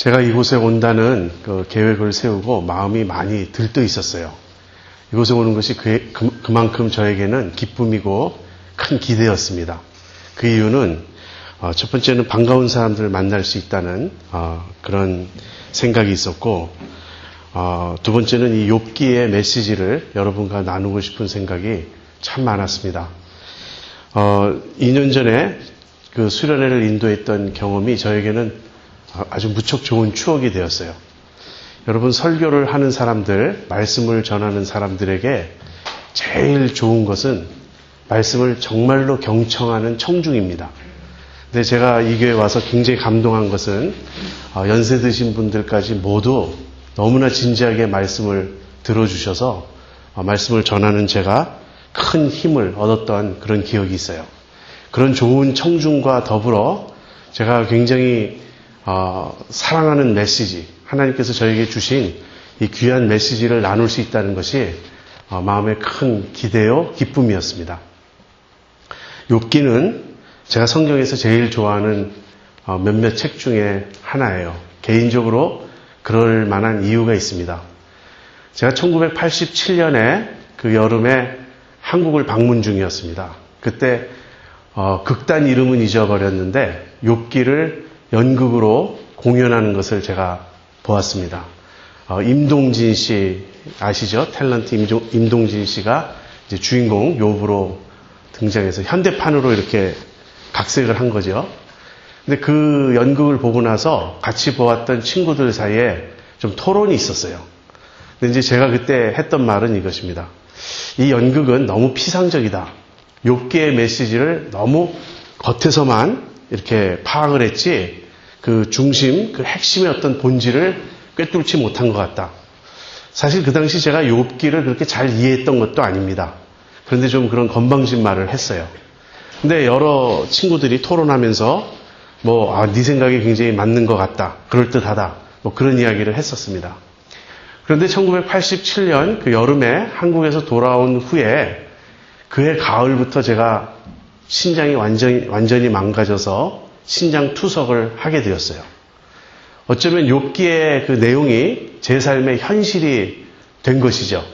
제가 이곳에 온다는 그 계획을 세우고 마음이 많이 들떠 있었어요. 이곳에 오는 것이 그만큼 저에게는 기쁨이고 큰 기대였습니다. 그 이유는 첫 번째는 반가운 사람들을 만날 수 있다는 그런 생각이 있었고, 두 번째는 이 욥기의 메시지를 여러분과 나누고 싶은 생각이 참 많았습니다. 2년 전에 그 수련회를 인도했던 경험이 저에게는 아주 무척 좋은 추억이 되었어요. 여러분, 설교를 하는 사람들, 말씀을 전하는 사람들에게 제일 좋은 것은 말씀을 정말로 경청하는 청중입니다. 근데 제가 이 교회에 와서 굉장히 감동한 것은 연세 드신 분들까지 모두 너무나 진지하게 말씀을 들어주셔서 말씀을 전하는 제가 큰 힘을 얻었던 그런 기억이 있어요. 그런 좋은 청중과 더불어 제가 굉장히 사랑하는 메시지, 하나님께서 저에게 주신 이 귀한 메시지를 나눌 수 있다는 것이 마음의 큰 기대요, 기쁨이었습니다. 욥기는 제가 성경에서 제일 좋아하는 몇몇 책 중에 하나예요. 개인적으로 그럴 만한 이유가 있습니다. 제가 1987년에 그 여름에 한국을 방문 중이었습니다. 그때 극단 이름은 잊어버렸는데 욥기를 연극으로 공연하는 것을 제가 보았습니다. 임동진 씨 아시죠? 탤런트 임동진 씨가 이제 주인공 욥으로 등장해서 현대판으로 이렇게 각색을 한 거죠. 근데 그 연극을 보고 나서 같이 보았던 친구들 사이에 좀 토론이 있었어요. 근데 이제 제가 그때 했던 말은 이것입니다. 이 연극은 너무 피상적이다. 욥기의 메시지를 너무 겉에서만 이렇게 파악을 했지 그 중심, 그 핵심의 어떤 본질을 꿰뚫지 못한 것 같다. 사실 그 당시 제가 욥기를 그렇게 잘 이해했던 것도 아닙니다. 그런데 좀 그런 건방진 말을 했어요. 근데 여러 친구들이 토론하면서 네 생각이 굉장히 맞는 것 같다. 그럴듯하다. 그런 이야기를 했었습니다. 그런데 1987년 그 여름에 한국에서 돌아온 후에 그해 가을부터 제가 신장이 완전히 망가져서 신장 투석을 하게 되었어요. 어쩌면 욥기의 그 내용이 제 삶의 현실이 된 것이죠.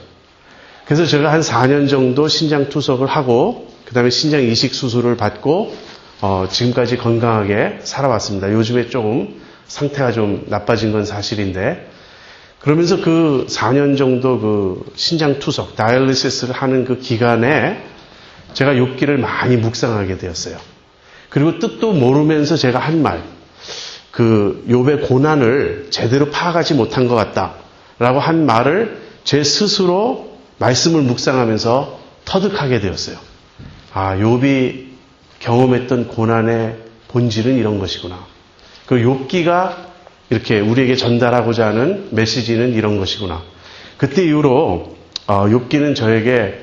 그래서 제가 한 4년 정도 신장 투석을 하고 그 다음에 신장 이식 수술을 받고 지금까지 건강하게 살아왔습니다. 요즘에 조금 상태가 좀 나빠진 건 사실인데 그러면서 그 4년 정도 그 신장 투석, 다이얼리시스를 하는 그 기간에 제가 욥기를 많이 묵상하게 되었어요. 그리고 뜻도 모르면서 제가 한 말, 그 욥의 고난을 제대로 파악하지 못한 것 같다라고 한 말을 제 스스로 말씀을 묵상하면서 터득하게 되었어요. 욥이 경험했던 고난의 본질은 이런 것이구나. 그 욥기가 이렇게 우리에게 전달하고자 하는 메시지는 이런 것이구나. 그때 이후로 욥기는 저에게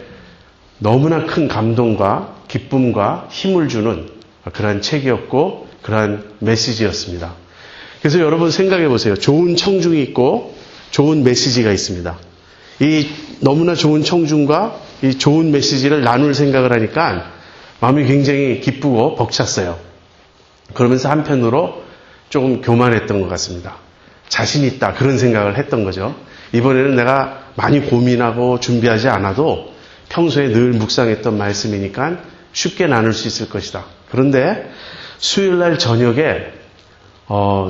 너무나 큰 감동과 기쁨과 힘을 주는 그러한 책이었고 그러한 메시지였습니다. 그래서 여러분 생각해 보세요. 좋은 청중이 있고 좋은 메시지가 있습니다. 이 너무나 좋은 청중과 이 좋은 메시지를 나눌 생각을 하니까 마음이 굉장히 기쁘고 벅찼어요. 그러면서 한편으로 조금 교만했던 것 같습니다. 자신 있다 그런 생각을 했던 거죠. 이번에는 내가 많이 고민하고 준비하지 않아도 평소에 늘 묵상했던 말씀이니까 쉽게 나눌 수 있을 것이다. 그런데 수요일날 저녁에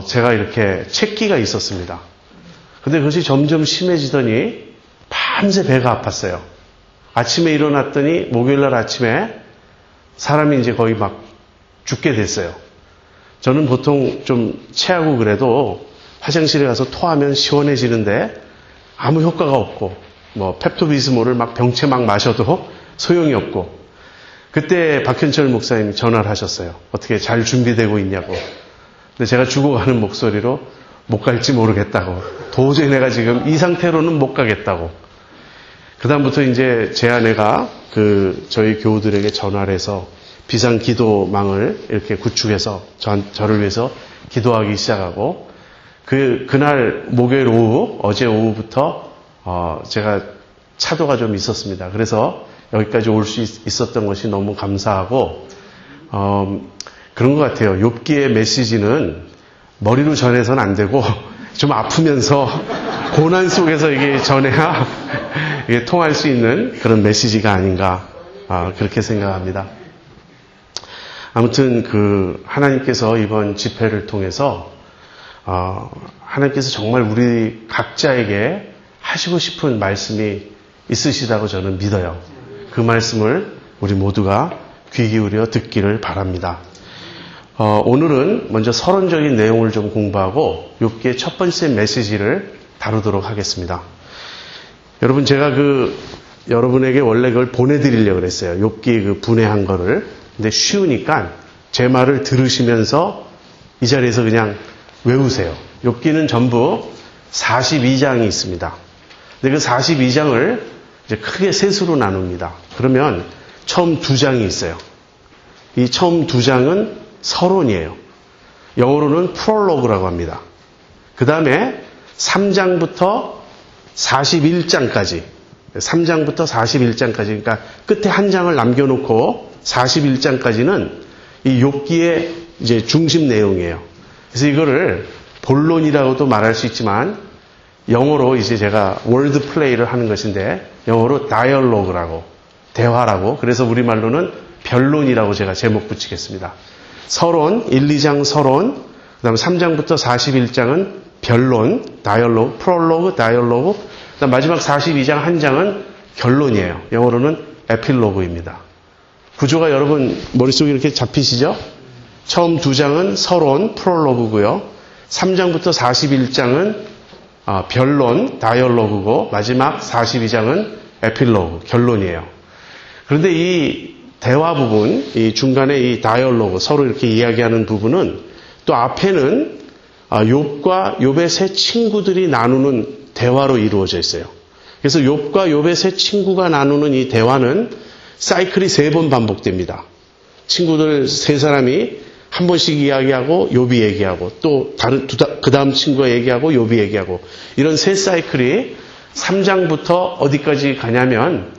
제가 이렇게 책기가 있었습니다. 근데 그것이 점점 심해지더니 밤새 배가 아팠어요. 아침에 일어났더니 목요일날 아침에 사람이 이제 거의 막 죽게 됐어요. 저는 보통 좀 체하고 그래도 화장실에 가서 토하면 시원해지는데 아무 효과가 없고 펩토비스모를 막 병채 막 마셔도 소용이 없고 그때 박현철 목사님이 전화를 하셨어요. 어떻게 잘 준비되고 있냐고. 근데 제가 죽어가는 목소리로 못 갈지 모르겠다고. 도저히 내가 지금 이 상태로는 못 가겠다고. 그 다음부터 이제 제 아내가 저희 교우들에게 전화를 해서 비상 기도망을 이렇게 구축해서 저를 위해서 기도하기 시작하고 그날 목요일 오후, 어제 오후부터 제가 차도가 좀 있었습니다. 그래서 여기까지 올 수 있었던 것이 너무 감사하고 그런 것 같아요. 욥기의 메시지는 머리로 전해서는 안 되고 좀 아프면서 고난 속에서 이게 전해야 이게 통할 수 있는 그런 메시지가 아닌가 그렇게 생각합니다. 아무튼 하나님께서 이번 집회를 통해서 하나님께서 정말 우리 각자에게 하시고 싶은 말씀이 있으시다고 저는 믿어요. 그 말씀을 우리 모두가 귀 기울여 듣기를 바랍니다. 오늘은 먼저 서론적인 내용을 좀 공부하고 욥기의 첫 번째 메시지를 다루도록 하겠습니다. 여러분, 제가 여러분에게 원래 그걸 보내드리려고 그랬어요. 욥기 분해한 거를. 근데 쉬우니까 제 말을 들으시면서 이 자리에서 그냥 외우세요. 욥기는 전부 42장이 있습니다. 근데 그 42장을 이제 크게 셋으로 나눕니다. 그러면 처음 2장이 있어요. 이 처음 2장은 서론이에요. 영어로는 프롤로그라고 합니다. 그 다음에 3장부터 41장까지, 3장부터 41장까지, 그러니까 끝에 한 장을 남겨놓고 41장까지는 이 욥기의 이제 중심 내용이에요. 그래서 이거를 본론이라고도 말할 수 있지만 영어로 이제 제가 월드 플레이를 하는 것인데 영어로 다이얼로그라고, 대화라고, 그래서 우리말로는 변론이라고 제가 제목 붙이겠습니다. 서론, 1, 2장 서론, 그 다음에 3장부터 41장은 변론, 다이얼로그, 프롤로그, 다이얼로그, 그 다음 마지막 42장 한 장은 결론이에요. 영어로는 에필로그입니다. 구조가 여러분 머릿속에 이렇게 잡히시죠? 처음 2장은 서론, 프롤로그고요. 3장부터 41장은 변론, 다이얼로그고 마지막 42장은 에필로그, 결론이에요. 그런데 이 대화 부분, 이 중간에 이 다이얼로그, 서로 이렇게 이야기하는 부분은 또 앞에는 욥과 욥의 세 친구들이 나누는 대화로 이루어져 있어요. 그래서 욥과 욥의 세 친구가 나누는 이 대화는 사이클이 3번 반복됩니다. 친구들 세 사람이 한 번씩 이야기하고 욥이 얘기하고 또 그 다음 친구가 얘기하고 욥이 얘기하고 이런 세 사이클이 3장부터 어디까지 가냐면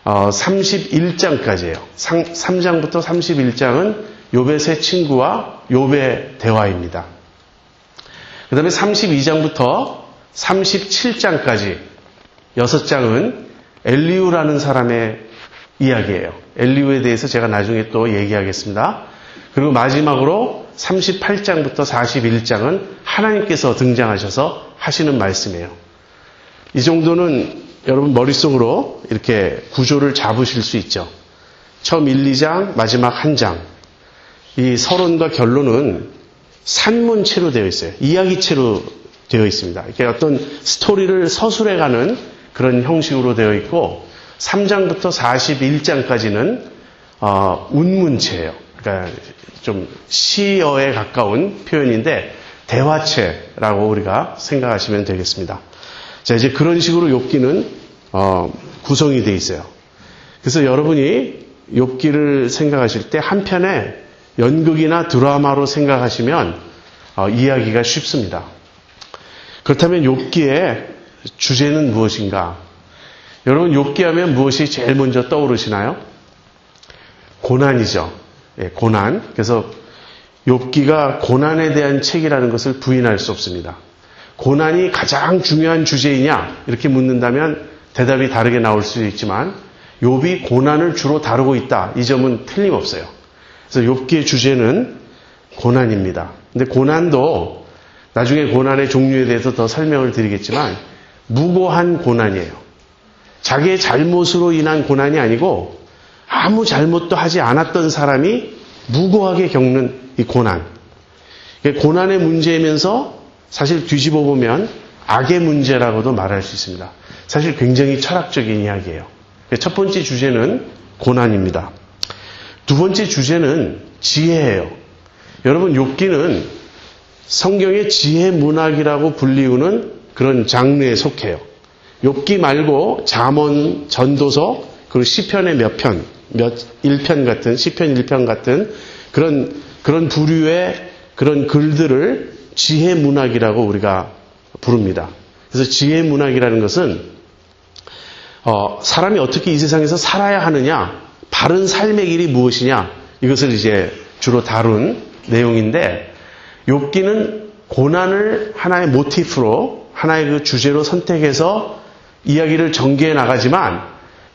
31장까지예요. 3장부터 31장은 욥의 세 친구와 욥의 대화입니다. 그 다음에 32장부터 37장까지 6장은 엘리후라는 사람의 이야기예요. 엘리후에 대해서 제가 나중에 또 얘기하겠습니다. 그리고 마지막으로 38장부터 41장은 하나님께서 등장하셔서 하시는 말씀이에요. 이 정도는 여러분 머릿속으로 이렇게 구조를 잡으실 수 있죠. 처음 1, 2장, 마지막 한 장. 이 서론과 결론은 산문체로 되어 있어요. 이야기체로 되어 있습니다. 이렇게 어떤 스토리를 서술해가는 그런 형식으로 되어 있고 3장부터 41장까지는 운문체예요. 그러니까 좀 시어에 가까운 표현인데 대화체라고 우리가 생각하시면 되겠습니다. 자, 이제 그런 식으로 욥기는 구성이 되어 있어요. 그래서 여러분이 욥기를 생각하실 때 한편에 연극이나 드라마로 생각하시면 이해하기가 쉽습니다. 그렇다면 욥기의 주제는 무엇인가? 여러분 욥기 하면 무엇이 제일 먼저 떠오르시나요? 고난이죠. 예, 고난. 그래서 욥기가 고난에 대한 책이라는 것을 부인할 수 없습니다. 고난이 가장 중요한 주제이냐? 이렇게 묻는다면 대답이 다르게 나올 수 있지만 욥이 고난을 주로 다루고 있다. 이 점은 틀림없어요. 그래서 욥기의 주제는 고난입니다. 근데 고난도 나중에 고난의 종류에 대해서 더 설명을 드리겠지만 무고한 고난이에요. 자기의 잘못으로 인한 고난이 아니고 아무 잘못도 하지 않았던 사람이 무고하게 겪는 이 고난. 고난의 문제이면서 사실 뒤집어 보면 악의 문제라고도 말할 수 있습니다. 사실 굉장히 철학적인 이야기예요. 첫 번째 주제는 고난입니다. 두 번째 주제는 지혜예요. 여러분 욥기는 성경의 지혜 문학이라고 불리우는 그런 장르에 속해요. 욥기 말고 잠언, 전도서, 그리고 시편의 몇 편, 1편 같은, 시편 1편 같은 그런 부류의 그런 글들을 지혜 문학이라고 우리가 부릅니다. 그래서 지혜 문학이라는 것은 사람이 어떻게 이 세상에서 살아야 하느냐, 바른 삶의 길이 무엇이냐, 이것을 이제 주로 다룬 내용인데 욥기는 고난을 하나의 모티프로, 하나의 그 주제로 선택해서 이야기를 전개해 나가지만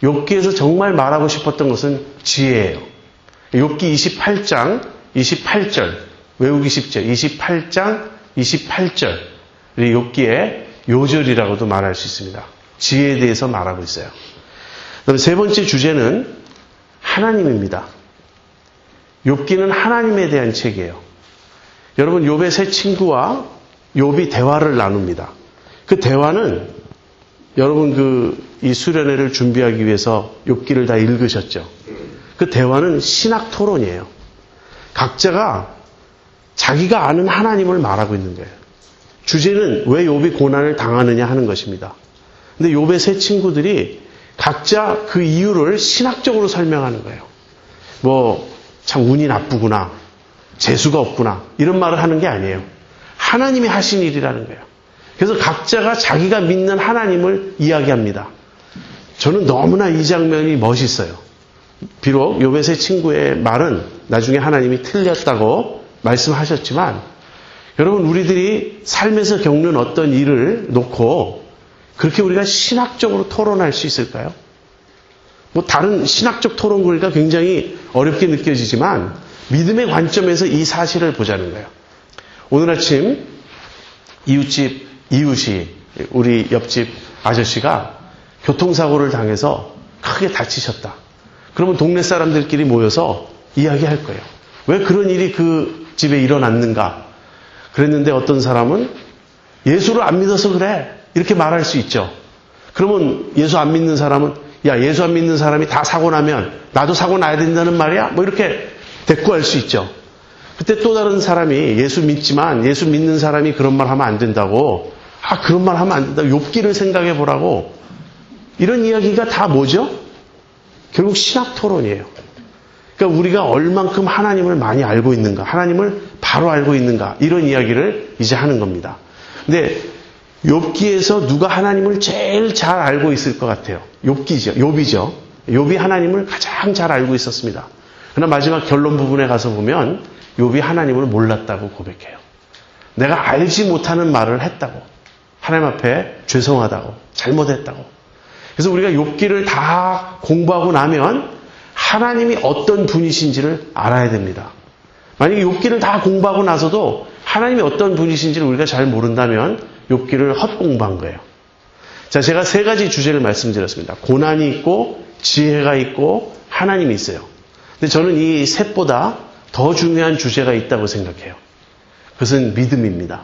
욥기에서 정말 말하고 싶었던 것은 지혜예요. 욥기 28장 28절 외우기 쉽죠. 28장 28절 욥기의 요절이라고도 말할 수 있습니다. 지혜에 대해서 말하고 있어요. 그다음에 세 번째 주제는 하나님입니다. 욥기는 하나님에 대한 책이에요. 여러분, 욥의 세 친구와 욥이 대화를 나눕니다. 그 대화는 여러분 이 수련회를 준비하기 위해서 욥기를 다 읽으셨죠. 그 대화는 신학 토론이에요. 각자가 자기가 아는 하나님을 말하고 있는 거예요. 주제는 왜 욥이 고난을 당하느냐 하는 것입니다. 근데 욥의 세 친구들이 각자 그 이유를 신학적으로 설명하는 거예요. 참 운이 나쁘구나, 재수가 없구나, 이런 말을 하는 게 아니에요. 하나님이 하신 일이라는 거예요. 그래서 각자가 자기가 믿는 하나님을 이야기합니다. 저는 너무나 이 장면이 멋있어요. 비록 욥의 세 친구의 말은 나중에 하나님이 틀렸다고 말씀하셨지만, 여러분, 우리들이 삶에서 겪는 어떤 일을 놓고 그렇게 우리가 신학적으로 토론할 수 있을까요? 다른 신학적 토론거리가 굉장히 어렵게 느껴지지만 믿음의 관점에서 이 사실을 보자는 거예요. 오늘 아침 이웃이 우리 옆집 아저씨가 교통사고를 당해서 크게 다치셨다. 그러면 동네 사람들끼리 모여서 이야기할 거예요. 왜 그런 일이 그 집에 일어났는가? 그랬는데 어떤 사람은 예수를 안 믿어서 그래, 이렇게 말할 수 있죠. 그러면 예수 안 믿는 사람은 예수 안 믿는 사람이 다 사고 나면 나도 사고 나야 된다는 말이야? 이렇게 대꾸할 수 있죠. 그때 또 다른 사람이 예수 믿지만 예수 믿는 사람이 그런 말 하면 안 된다고, 그런 말 하면 안 된다, 욥기를 생각해 보라고, 이런 이야기가 다 뭐죠? 결국 신학 토론이에요. 그러니까 우리가 얼만큼 하나님을 많이 알고 있는가, 하나님을 바로 알고 있는가, 이런 이야기를 이제 하는 겁니다. 근데 욥기에서 누가 하나님을 제일 잘 알고 있을 것 같아요? 욥이죠. 욥이 하나님을 가장 잘 알고 있었습니다. 그러나 마지막 결론 부분에 가서 보면 욥이 하나님을 몰랐다고 고백해요. 내가 알지 못하는 말을 했다고, 하나님 앞에 죄송하다고, 잘못했다고. 그래서 우리가 욥기를 다 공부하고 나면 하나님이 어떤 분이신지를 알아야 됩니다. 만약에 욥기를 다 공부하고 나서도 하나님이 어떤 분이신지를 우리가 잘 모른다면 욥기를 헛공부한 거예요. 자, 제가 세 가지 주제를 말씀드렸습니다. 고난이 있고, 지혜가 있고, 하나님이 있어요. 근데 저는 이 셋보다 더 중요한 주제가 있다고 생각해요. 그것은 믿음입니다.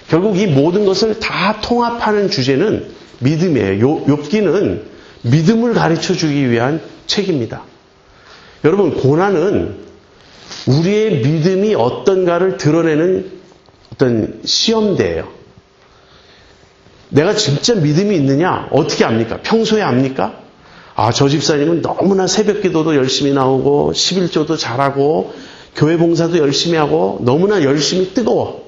결국 이 모든 것을 다 통합하는 주제는 믿음이에요. 욥기는 믿음을 가르쳐 주기 위한 책입니다. 여러분, 고난은 우리의 믿음이 어떤가를 드러내는 어떤 시험대예요. 내가 진짜 믿음이 있느냐? 어떻게 압니까? 평소에 압니까? 저 집사님은 너무나 새벽 기도도 열심히 나오고 11조도 잘하고 교회 봉사도 열심히 하고 너무나 열심히 뜨거워.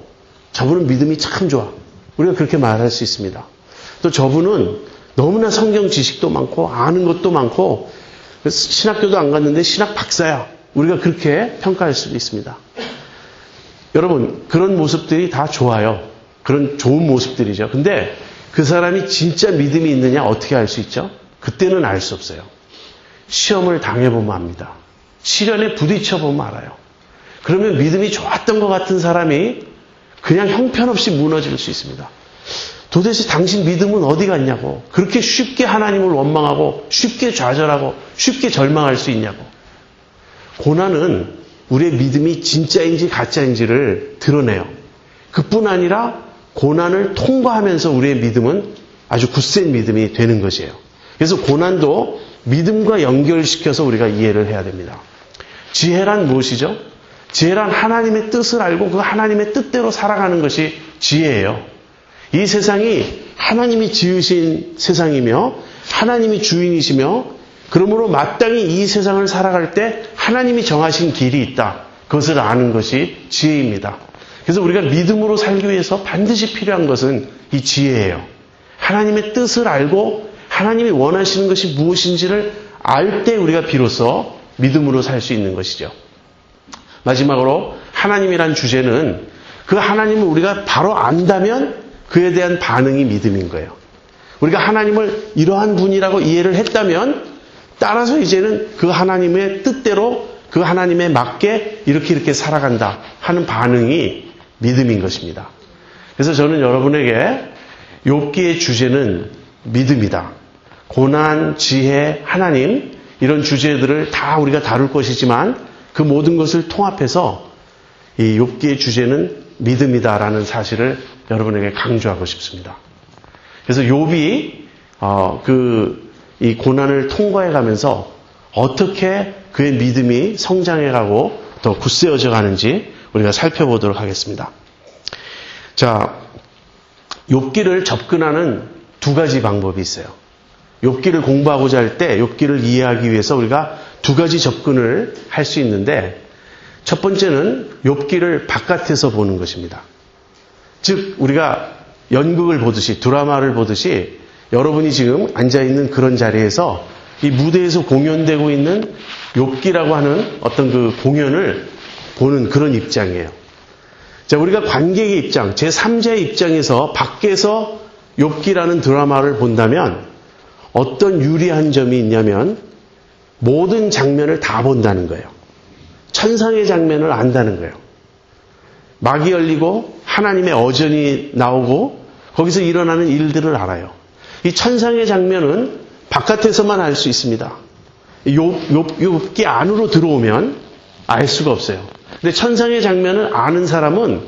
저분은 믿음이 참 좋아. 우리가 그렇게 말할 수 있습니다. 또 저분은 너무나 성경 지식도 많고 아는 것도 많고 신학교도 안 갔는데 신학 박사야. 우리가 그렇게 평가할 수도 있습니다. 여러분, 그런 모습들이 다 좋아요. 그런 좋은 모습들이죠. 근데 그 사람이 진짜 믿음이 있느냐 어떻게 알 수 있죠? 그때는 알 수 없어요. 시험을 당해보면 압니다. 시련에 부딪혀보면 알아요. 그러면 믿음이 좋았던 것 같은 사람이 그냥 형편없이 무너질 수 있습니다. 도대체 당신 믿음은 어디 갔냐고, 그렇게 쉽게 하나님을 원망하고 쉽게 좌절하고 쉽게 절망할 수 있냐고. 고난은 우리의 믿음이 진짜인지 가짜인지를 드러내요. 그뿐 아니라 고난을 통과하면서 우리의 믿음은 아주 굳센 믿음이 되는 것이에요. 그래서 고난도 믿음과 연결시켜서 우리가 이해를 해야 됩니다. 지혜란 무엇이죠? 지혜란 하나님의 뜻을 알고 그 하나님의 뜻대로 살아가는 것이 지혜예요. 이 세상이 하나님이 지으신 세상이며 하나님이 주인이시며 그러므로 마땅히 이 세상을 살아갈 때 하나님이 정하신 길이 있다. 그것을 아는 것이 지혜입니다. 그래서 우리가 믿음으로 살기 위해서 반드시 필요한 것은 이 지혜예요. 하나님의 뜻을 알고 하나님이 원하시는 것이 무엇인지를 알 때 우리가 비로소 믿음으로 살 수 있는 것이죠. 마지막으로 하나님이란 주제는 그 하나님을 우리가 바로 안다면 그에 대한 반응이 믿음인 거예요. 우리가 하나님을 이러한 분이라고 이해를 했다면 따라서 이제는 그 하나님의 뜻대로 그 하나님에 맞게 이렇게 살아간다 하는 반응이 믿음인 것입니다. 그래서 저는 여러분에게 욥기의 주제는 믿음이다. 고난, 지혜, 하나님 이런 주제들을 다 우리가 다룰 것이지만 그 모든 것을 통합해서 이 욥기의 주제는 믿음이다라는 사실을 여러분에게 강조하고 싶습니다. 그래서 욥이 이 고난을 통과해 가면서 어떻게 그의 믿음이 성장해가고 더 굳세어져 가는지 우리가 살펴보도록 하겠습니다. 자, 욥기를 접근하는 두 가지 방법이 있어요. 욥기를 공부하고자 할 때 욥기를 이해하기 위해서 우리가 두 가지 접근을 할 수 있는데 첫 번째는 욥기를 바깥에서 보는 것입니다. 즉 우리가 연극을 보듯이 드라마를 보듯이 여러분이 지금 앉아있는 그런 자리에서 이 무대에서 공연되고 있는 욥기라고 하는 어떤 그 공연을 보는 그런 입장이에요. 자, 우리가 관객의 입장, 제3자의 입장에서 밖에서 욥기라는 드라마를 본다면 어떤 유리한 점이 있냐면 모든 장면을 다 본다는 거예요. 천상의 장면을 안다는 거예요. 막이 열리고 하나님의 어전이 나오고 거기서 일어나는 일들을 알아요. 이 천상의 장면은 바깥에서만 알 수 있습니다. 욥기 안으로 들어오면 알 수가 없어요. 근데 천상의 장면을 아는 사람은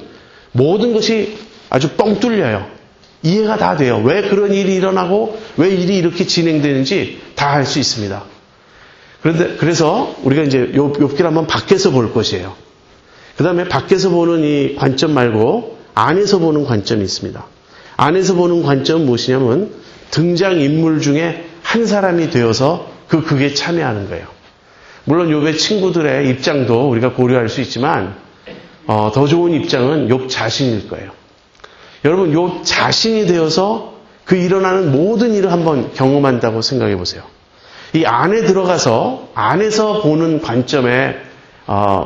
모든 것이 아주 뻥 뚫려요. 이해가 다 돼요. 왜 그런 일이 일어나고 왜 일이 이렇게 진행되는지 다 알 수 있습니다. 그래서 우리가 이제 욥기를 한번 밖에서 볼 것이에요. 그 다음에 밖에서 보는 이 관점 말고 안에서 보는 관점이 있습니다. 안에서 보는 관점은 무엇이냐면 등장인물 중에 한 사람이 되어서 그 극에 참여하는 거예요. 물론 욥의 친구들의 입장도 우리가 고려할 수 있지만 더 좋은 입장은 욥 자신일 거예요. 여러분 욥 자신이 되어서 그 일어나는 모든 일을 한번 경험한다고 생각해 보세요. 이 안에 들어가서 안에서 보는 관점의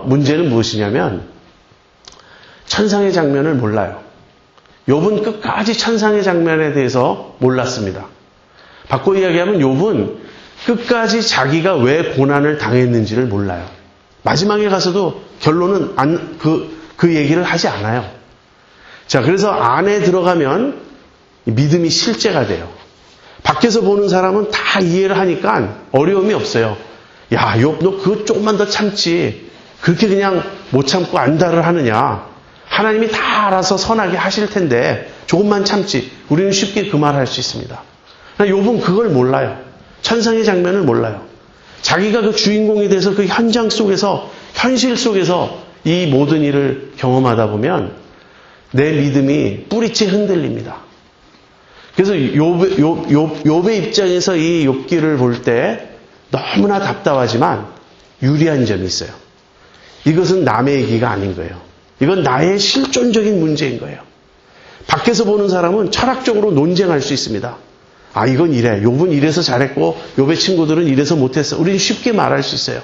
문제는 무엇이냐면 천상의 장면을 몰라요. 욥은 끝까지 천상의 장면에 대해서 몰랐습니다. 바꿔 이야기하면 욥은 끝까지 자기가 왜 고난을 당했는지를 몰라요. 마지막에 가서도 결론은 그 얘기를 하지 않아요. 자, 그래서 안에 들어가면 믿음이 실제가 돼요. 밖에서 보는 사람은 다 이해를 하니까 어려움이 없어요. 야, 욥 너 그거 조금만 더 참지. 그렇게 그냥 못 참고 안달을 하느냐. 하나님이 다 알아서 선하게 하실 텐데 조금만 참지. 우리는 쉽게 그 말을 할 수 있습니다. 욥은 그걸 몰라요. 천상의 장면을 몰라요. 자기가 그 주인공이 돼서 그 현장 속에서 현실 속에서 이 모든 일을 경험하다 보면 내 믿음이 뿌리째 흔들립니다. 그래서 욥의 입장에서 이 욥기를 볼 때 너무나 답답하지만 유리한 점이 있어요. 이것은 남의 얘기가 아닌 거예요. 이건 나의 실존적인 문제인 거예요. 밖에서 보는 사람은 철학적으로 논쟁할 수 있습니다. 아, 이건 이래. 욥은 이래서 잘했고 욥의 친구들은 이래서 못했어. 우리는 쉽게 말할 수 있어요.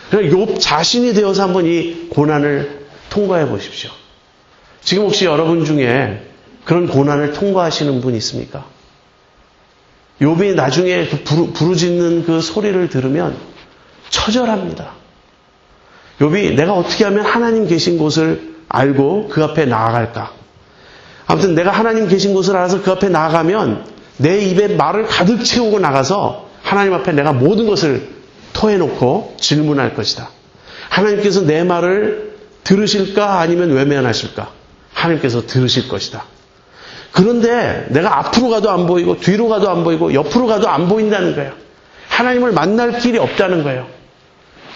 그러니까 욥 자신이 되어서 한번 이 고난을 통과해 보십시오. 지금 혹시 여러분 중에 그런 고난을 통과하시는 분 있습니까? 욥이 나중에 그 부르짖는 그 소리를 들으면 처절합니다. 욥이 내가 어떻게 하면 하나님 계신 곳을 알고 그 앞에 나아갈까? 아무튼 내가 하나님 계신 곳을 알아서 그 앞에 나아가면 내 입에 말을 가득 채우고 나가서 하나님 앞에 내가 모든 것을 토해놓고 질문할 것이다. 하나님께서 내 말을 들으실까 아니면 외면하실까? 하나님께서 들으실 것이다. 그런데 내가 앞으로 가도 안 보이고 뒤로 가도 안 보이고 옆으로 가도 안 보인다는 거예요. 하나님을 만날 길이 없다는 거예요.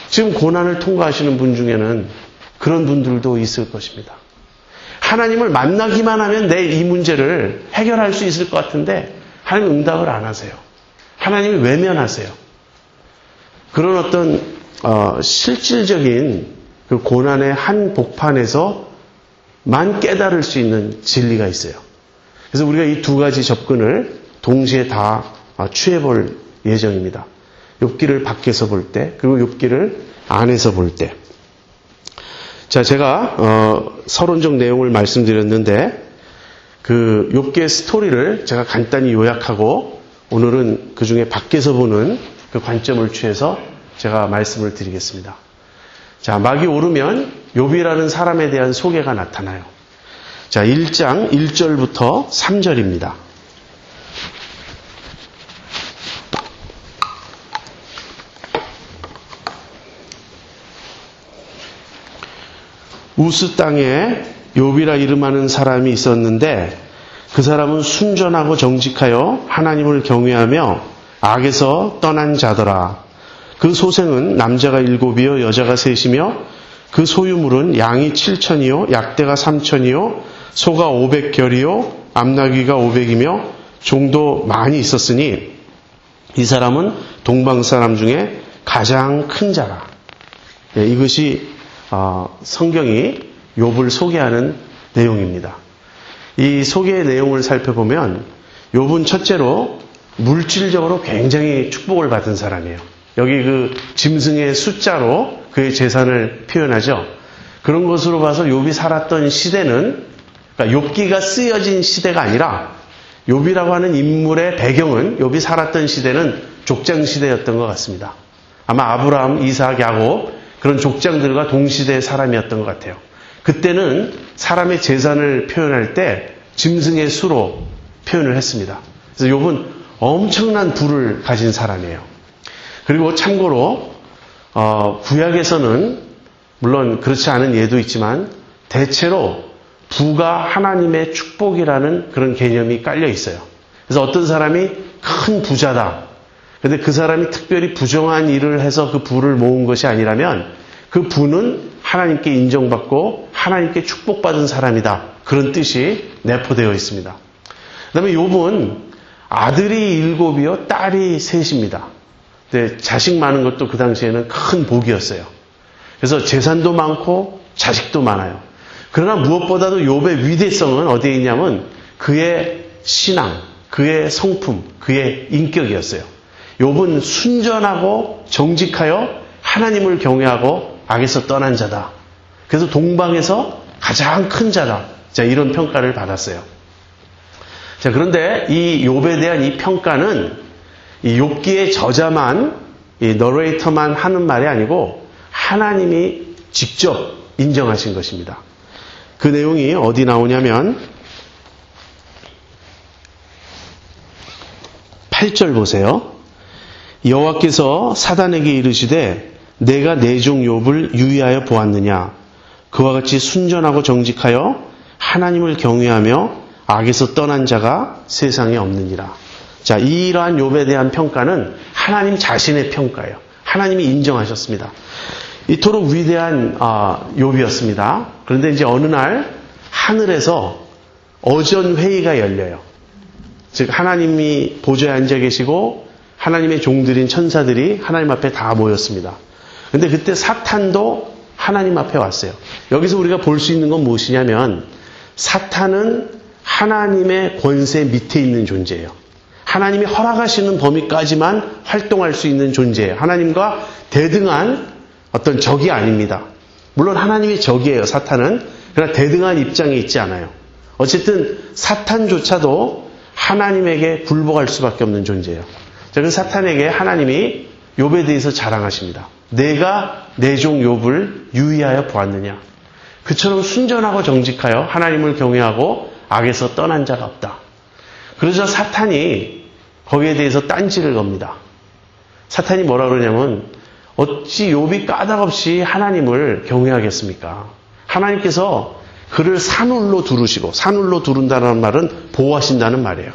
지금 고난을 통과하시는 분 중에는 그런 분들도 있을 것입니다. 하나님을 만나기만 하면 내 이 문제를 해결할 수 있을 것 같은데 하나님 응답을 안 하세요. 하나님이 외면하세요. 그런 어떤 실질적인 그 고난의 한 복판에서만 깨달을 수 있는 진리가 있어요. 그래서 우리가 이 두 가지 접근을 동시에 다 취해볼 예정입니다. 욥기를 밖에서 볼 때, 그리고 욥기를 안에서 볼 때. 자, 제가 서론적 내용을 말씀드렸는데 그 욥기의 스토리를 제가 간단히 요약하고 오늘은 그 중에 밖에서 보는 그 관점을 취해서 제가 말씀을 드리겠습니다. 자, 막이 오르면 욥이라는 사람에 대한 소개가 나타나요. 자, 1장 1절부터 3절입니다. 우스 땅에 욥이라 이름하는 사람이 있었는데 그 사람은 순전하고 정직하여 하나님을 경외하며 악에서 떠난 자더라. 그 소생은 남자가 7이요 여자가 3이며 그 소유물은 양이 7,000이요 약대가 3,000이요 소가 500결이요 암나귀가 500이며 종도 많이 있었으니 이 사람은 동방 사람 중에 가장 큰 자라. 네, 이것이 성경이 욥을 소개하는 내용입니다. 이 소개의 내용을 살펴보면 욥은 첫째로 물질적으로 굉장히 축복을 받은 사람이에요. 여기 그 짐승의 숫자로 그의 재산을 표현하죠. 그런 것으로 봐서 욥이 살았던 시대는 그러니까 욥기가 쓰여진 시대가 아니라 욥이라고 하는 인물의 배경은 욥이 살았던 시대는 족장 시대였던 것 같습니다. 아마 아브라함, 이삭, 야곱 그런 족장들과 동시대의 사람이었던 것 같아요. 그때는 사람의 재산을 표현할 때 짐승의 수로 표현을 했습니다. 그래서 욥은 엄청난 부를 가진 사람이에요. 그리고 참고로 구약에서는 물론 그렇지 않은 예도 있지만 대체로 부가 하나님의 축복이라는 그런 개념이 깔려 있어요. 그래서 어떤 사람이 큰 부자다. 그런데 그 사람이 특별히 부정한 일을 해서 그 부를 모은 것이 아니라면 그 부는 하나님께 인정받고 하나님께 축복받은 사람이다. 그런 뜻이 내포되어 있습니다. 그 다음에 욥은 아들이 7이요 딸이 3입니다. 근데 자식 많은 것도 그 당시에는 큰 복이었어요. 그래서 재산도 많고 자식도 많아요. 그러나 무엇보다도 욥의 위대성은 어디에 있냐면 그의 신앙, 그의 성품, 그의 인격이었어요. 욥은 순전하고 정직하여 하나님을 경외하고 악에서 떠난 자다. 그래서 동방에서 가장 큰 자다. 자, 이런 평가를 받았어요. 자, 그런데 이 욥에 대한 이 평가는 이 욥기의 저자만, 이 너레이터만 하는 말이 아니고 하나님이 직접 인정하신 것입니다. 그 내용이 어디 나오냐면 8절 보세요. 여호와께서 사단에게 이르시되 내가 내 종 욥을 유의하여 보았느냐. 그와 같이 순전하고 정직하여 하나님을 경외하며 악에서 떠난 자가 세상에 없느니라. 자, 이러한 욥에 대한 평가는 하나님 자신의 평가예요. 하나님이 인정하셨습니다. 이토록 위대한 욥이었습니다. 그런데 이제 어느 날 하늘에서 어전 회의가 열려요. 즉 하나님이 보좌에 앉아 계시고 하나님의 종들인 천사들이 하나님 앞에 다 모였습니다. 그런데 그때 사탄도 하나님 앞에 왔어요. 여기서 우리가 볼 수 있는 건 무엇이냐면 사탄은 하나님의 권세 밑에 있는 존재예요. 하나님이 허락하시는 범위까지만 활동할 수 있는 존재예요. 하나님과 대등한 어떤 적이 아닙니다. 물론 하나님의 적이에요, 사탄은. 그러나 대등한 입장에 있지 않아요. 어쨌든 사탄조차도 하나님에게 굴복할 수밖에 없는 존재예요. 자, 그 사탄에게 하나님이 욥에 대해서 자랑하십니다. 내가 내 종 욥을 유의하여 보았느냐. 그처럼 순전하고 정직하여 하나님을 경외하고 악에서 떠난 자가 없다. 그러자 사탄이 거기에 대해서 딴지를 겁니다. 사탄이 뭐라 그러냐면 어찌 욥이 까닭없이 하나님을 경외하겠습니까? 하나님께서 그를 산울로 두르시고, 산울로 두른다는 말은 보호하신다는 말이에요.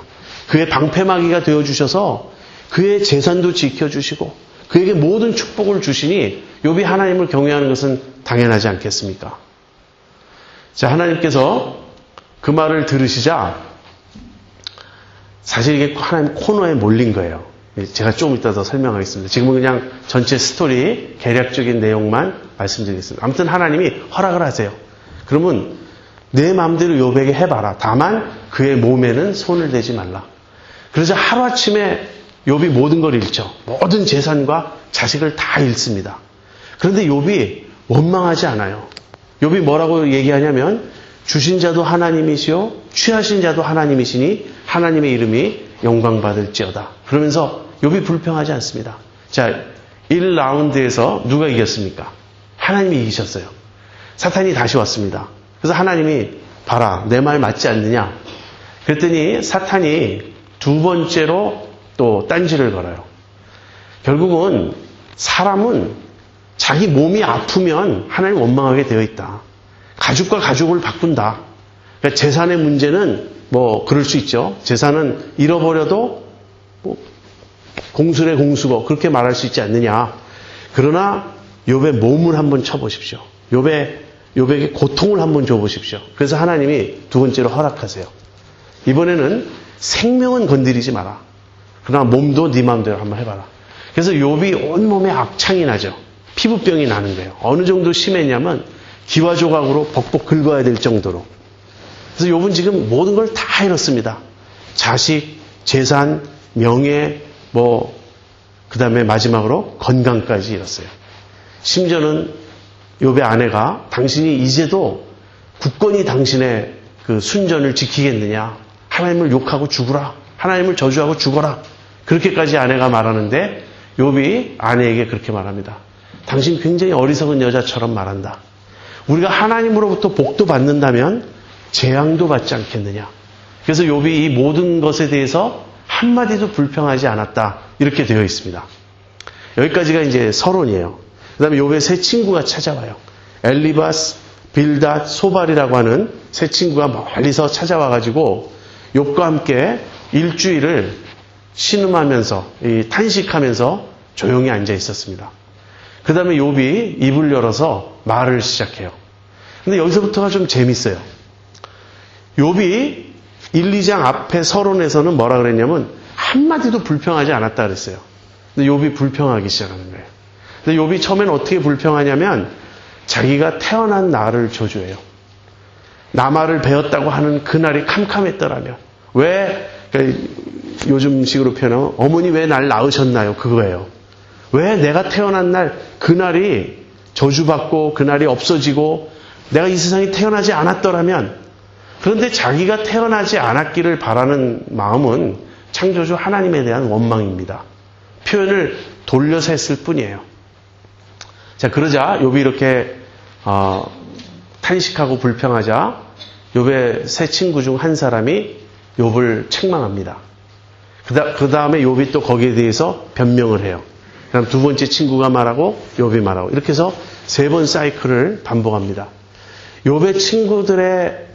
그의 방패막이가 되어주셔서 그의 재산도 지켜주시고 그에게 모든 축복을 주시니 욥이 하나님을 경외하는 것은 당연하지 않겠습니까? 자, 하나님께서 그 말을 들으시자 사실 이게 하나님 코너에 몰린 거예요. 제가 좀 이따 더 설명하겠습니다. 지금은 그냥 전체 스토리 개략적인 내용만 말씀드리겠습니다. 아무튼 하나님이 허락을 하세요. 그러면 내 마음대로 욥에게 해봐라. 다만 그의 몸에는 손을 대지 말라. 그러자 하루아침에 욥이 모든 걸 잃죠. 모든 재산과 자식을 다 잃습니다. 그런데 욥이 원망하지 않아요. 욥이 뭐라고 얘기하냐면 주신 자도 하나님이시오 취하신 자도 하나님이시니 하나님의 이름이 영광받을지어다. 그러면서 욥이 불평하지 않습니다. 자, 1라운드에서 누가 이겼습니까? 하나님이 이기셨어요. 사탄이 다시 왔습니다. 그래서 하나님이 봐라 내 말 맞지 않느냐. 그랬더니 사탄이 두 번째로 또 딴지를 걸어요. 결국은 사람은 자기 몸이 아프면 하나님 원망하게 되어 있다. 가죽과 가죽을 바꾼다. 그러니까 재산의 문제는 뭐 그럴 수 있죠. 재산은 잃어버려도 뭐 공술의 공수고 그렇게 말할 수 있지 않느냐. 그러나 욥의 몸을 한번 쳐보십시오. 욥에게 고통을 한번 줘보십시오. 그래서 하나님이 두 번째로 허락하세요. 이번에는 생명은 건드리지 마라. 그러나 몸도 네 마음대로 한번 해봐라. 그래서 욥이 온몸에 악창이 나죠. 피부병이 나는 거예요. 어느 정도 심했냐면 기와 조각으로 벅벅 긁어야 될 정도로. 그래서 욥은 지금 모든 걸 다 잃었습니다. 자식, 재산, 명예, 그 다음에 마지막으로 건강까지 잃었어요. 심지어는 욥의 아내가 당신이 이제도 굳건히 당신의 그 순전을 지키겠느냐. 하나님을 욕하고 죽으라. 하나님을 저주하고 죽어라. 그렇게까지 아내가 말하는데 욥이 아내에게 그렇게 말합니다. 당신 굉장히 어리석은 여자처럼 말한다. 우리가 하나님으로부터 복도 받는다면 재앙도 받지 않겠느냐. 그래서 욥이 이 모든 것에 대해서 한마디도 불평하지 않았다. 이렇게 되어 있습니다. 여기까지가 이제 서론이에요. 그 다음에 욥의 세 친구가 찾아와요. 엘리바스, 빌닷, 소발이라고 하는 세 친구가 멀리서 찾아와가지고 욥과 함께 일주일을 신음하면서 탄식하면서 조용히 앉아 있었습니다. 그 다음에 욥이 입을 열어서 말을 시작해요. 근데 여기서부터가 좀 재밌어요. 욥이 1, 2장 앞에 서론에서는 뭐라 그랬냐면 한마디도 불평하지 않았다 그랬어요. 근데 욥이 불평하기 시작하는 거예요. 근데 욥이 처음에는 어떻게 불평하냐면 자기가 태어난 날을 저주해요. 나말을 베었다고 하는 그날이 캄캄했더라면 왜 요즘식으로 표현하면 어머니 왜 날 낳으셨나요? 그거예요. 왜 내가 태어난 날 그날이 저주받고 그날이 없어지고 내가 이 세상에 태어나지 않았더라면. 그런데 자기가 태어나지 않았기를 바라는 마음은 창조주 하나님에 대한 원망입니다. 표현을 돌려서 했을 뿐이에요. 자, 그러자 욥이 이렇게 탄식하고 불평하자 욥의 세 친구 중 한 사람이 욥을 책망합니다. 그 다음에 욥이 또 거기에 대해서 변명을 해요. 그 다음 두 번째 친구가 말하고 욥이 말하고 이렇게 해서 세 번 사이클을 반복합니다. 욥의 친구들의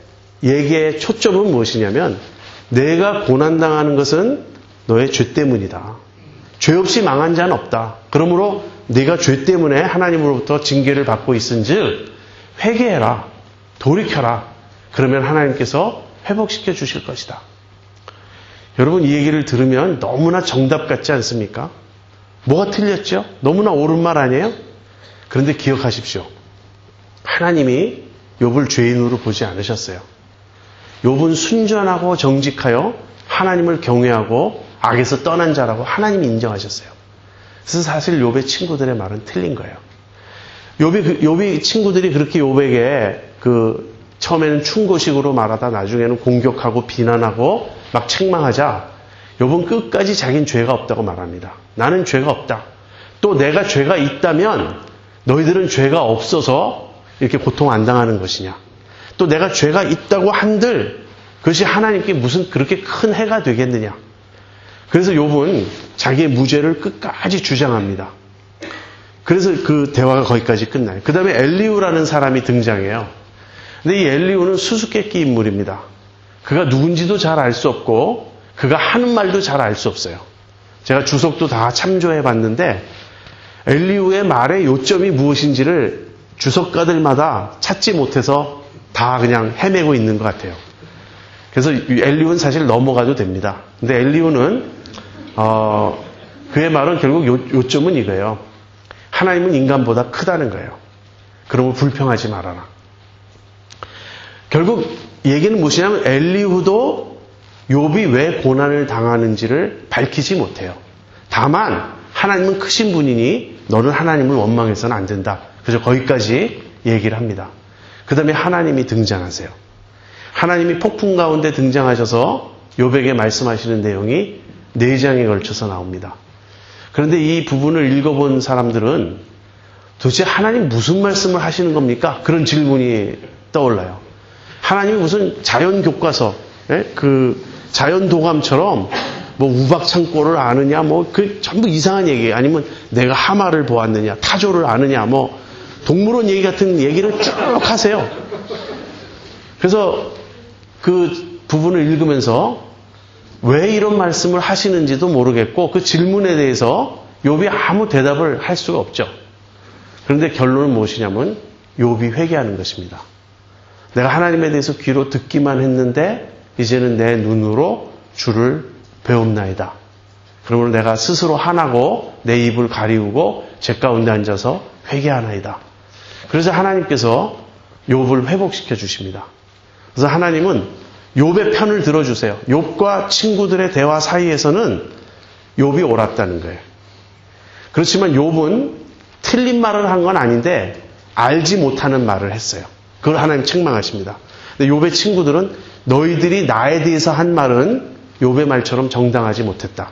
얘기의 초점은 무엇이냐면 내가 고난당하는 것은 너의 죄 때문이다. 죄 없이 망한 자는 없다. 그러므로 네가 죄 때문에 하나님으로부터 징계를 받고 있은즉 회개해라. 돌이켜라. 그러면 하나님께서 회복시켜 주실 것이다. 여러분 이 얘기를 들으면 너무나 정답 같지 않습니까? 뭐가 틀렸죠? 너무나 옳은 말 아니에요? 그런데 기억하십시오. 하나님이 욥을 죄인으로 보지 않으셨어요. 욥은 순전하고 정직하여 하나님을 경외하고 악에서 떠난 자라고 하나님이 인정하셨어요. 그래서 사실 욥의 친구들의 말은 틀린 거예요. 욥이 친구들이 그렇게 욥에게 처음에는 충고식으로 말하다 나중에는 공격하고 비난하고 막 책망하자 욥은 끝까지 자기는 죄가 없다고 말합니다. 나는 죄가 없다. 또 내가 죄가 있다면 너희들은 죄가 없어서 이렇게 고통 안 당하는 것이냐. 또 내가 죄가 있다고 한들 그것이 하나님께 무슨 그렇게 큰 해가 되겠느냐. 그래서 욥은 자기의 무죄를 끝까지 주장합니다. 그래서 그 대화가 거기까지 끝나요. 그 다음에 엘리후라는 사람이 등장해요. 근데 이 엘리후는 수수께끼 인물입니다. 그가 누군지도 잘 알 수 없고 그가 하는 말도 잘 알 수 없어요. 제가 주석도 다 참조해 봤는데 엘리후의 말의 요점이 무엇인지를 주석가들마다 찾지 못해서 다 그냥 헤매고 있는 것 같아요. 그래서 엘리후는 사실 넘어가도 됩니다. 근데 엘리후는 그의 말은 결국 요점은 이거예요. 하나님은 인간보다 크다는 거예요. 그러면 불평하지 말아라. 결국 얘기는 무엇이냐면 엘리후도 욥이 왜 고난을 당하는지를 밝히지 못해요. 다만 하나님은 크신 분이니 너는 하나님을 원망해서는 안 된다. 그래서 거기까지 얘기를 합니다. 그 다음에 하나님이 등장하세요. 하나님이 폭풍 가운데 등장하셔서 욥에게 말씀하시는 내용이 4장에 걸쳐서 나옵니다. 그런데 이 부분을 읽어본 사람들은 도대체 하나님 무슨 말씀을 하시는 겁니까? 그런 질문이 떠올라요. 하나님이 무슨 자연 교과서, 그 자연 도감처럼 뭐 우박창고를 아느냐, 뭐 그 전부 이상한 얘기예요. 아니면 내가 하마를 보았느냐, 타조를 아느냐, 뭐 동물원 얘기 같은 얘기를 쭉 하세요. 그래서 그 부분을 읽으면서 왜 이런 말씀을 하시는지도 모르겠고 그 질문에 대해서 욥이 아무 대답을 할 수가 없죠. 그런데 결론은 무엇이냐면 욥이 회개하는 것입니다. 내가 하나님에 대해서 귀로 듣기만 했는데 이제는 내 눈으로 주를 배움나이다. 그러므로 내가 스스로 화나고 내 입을 가리우고 제 가운데 앉아서 회개하나이다. 그래서 하나님께서 욥을 회복시켜 주십니다. 그래서 하나님은 욥의 편을 들어주세요. 욥과 친구들의 대화 사이에서는 욥이 옳았다는 거예요. 그렇지만 욥은 틀린 말을 한 건 아닌데 알지 못하는 말을 했어요. 그걸 하나님 책망하십니다. 근데 욥의 친구들은 너희들이 나에 대해서 한 말은 욥의 말처럼 정당하지 못했다.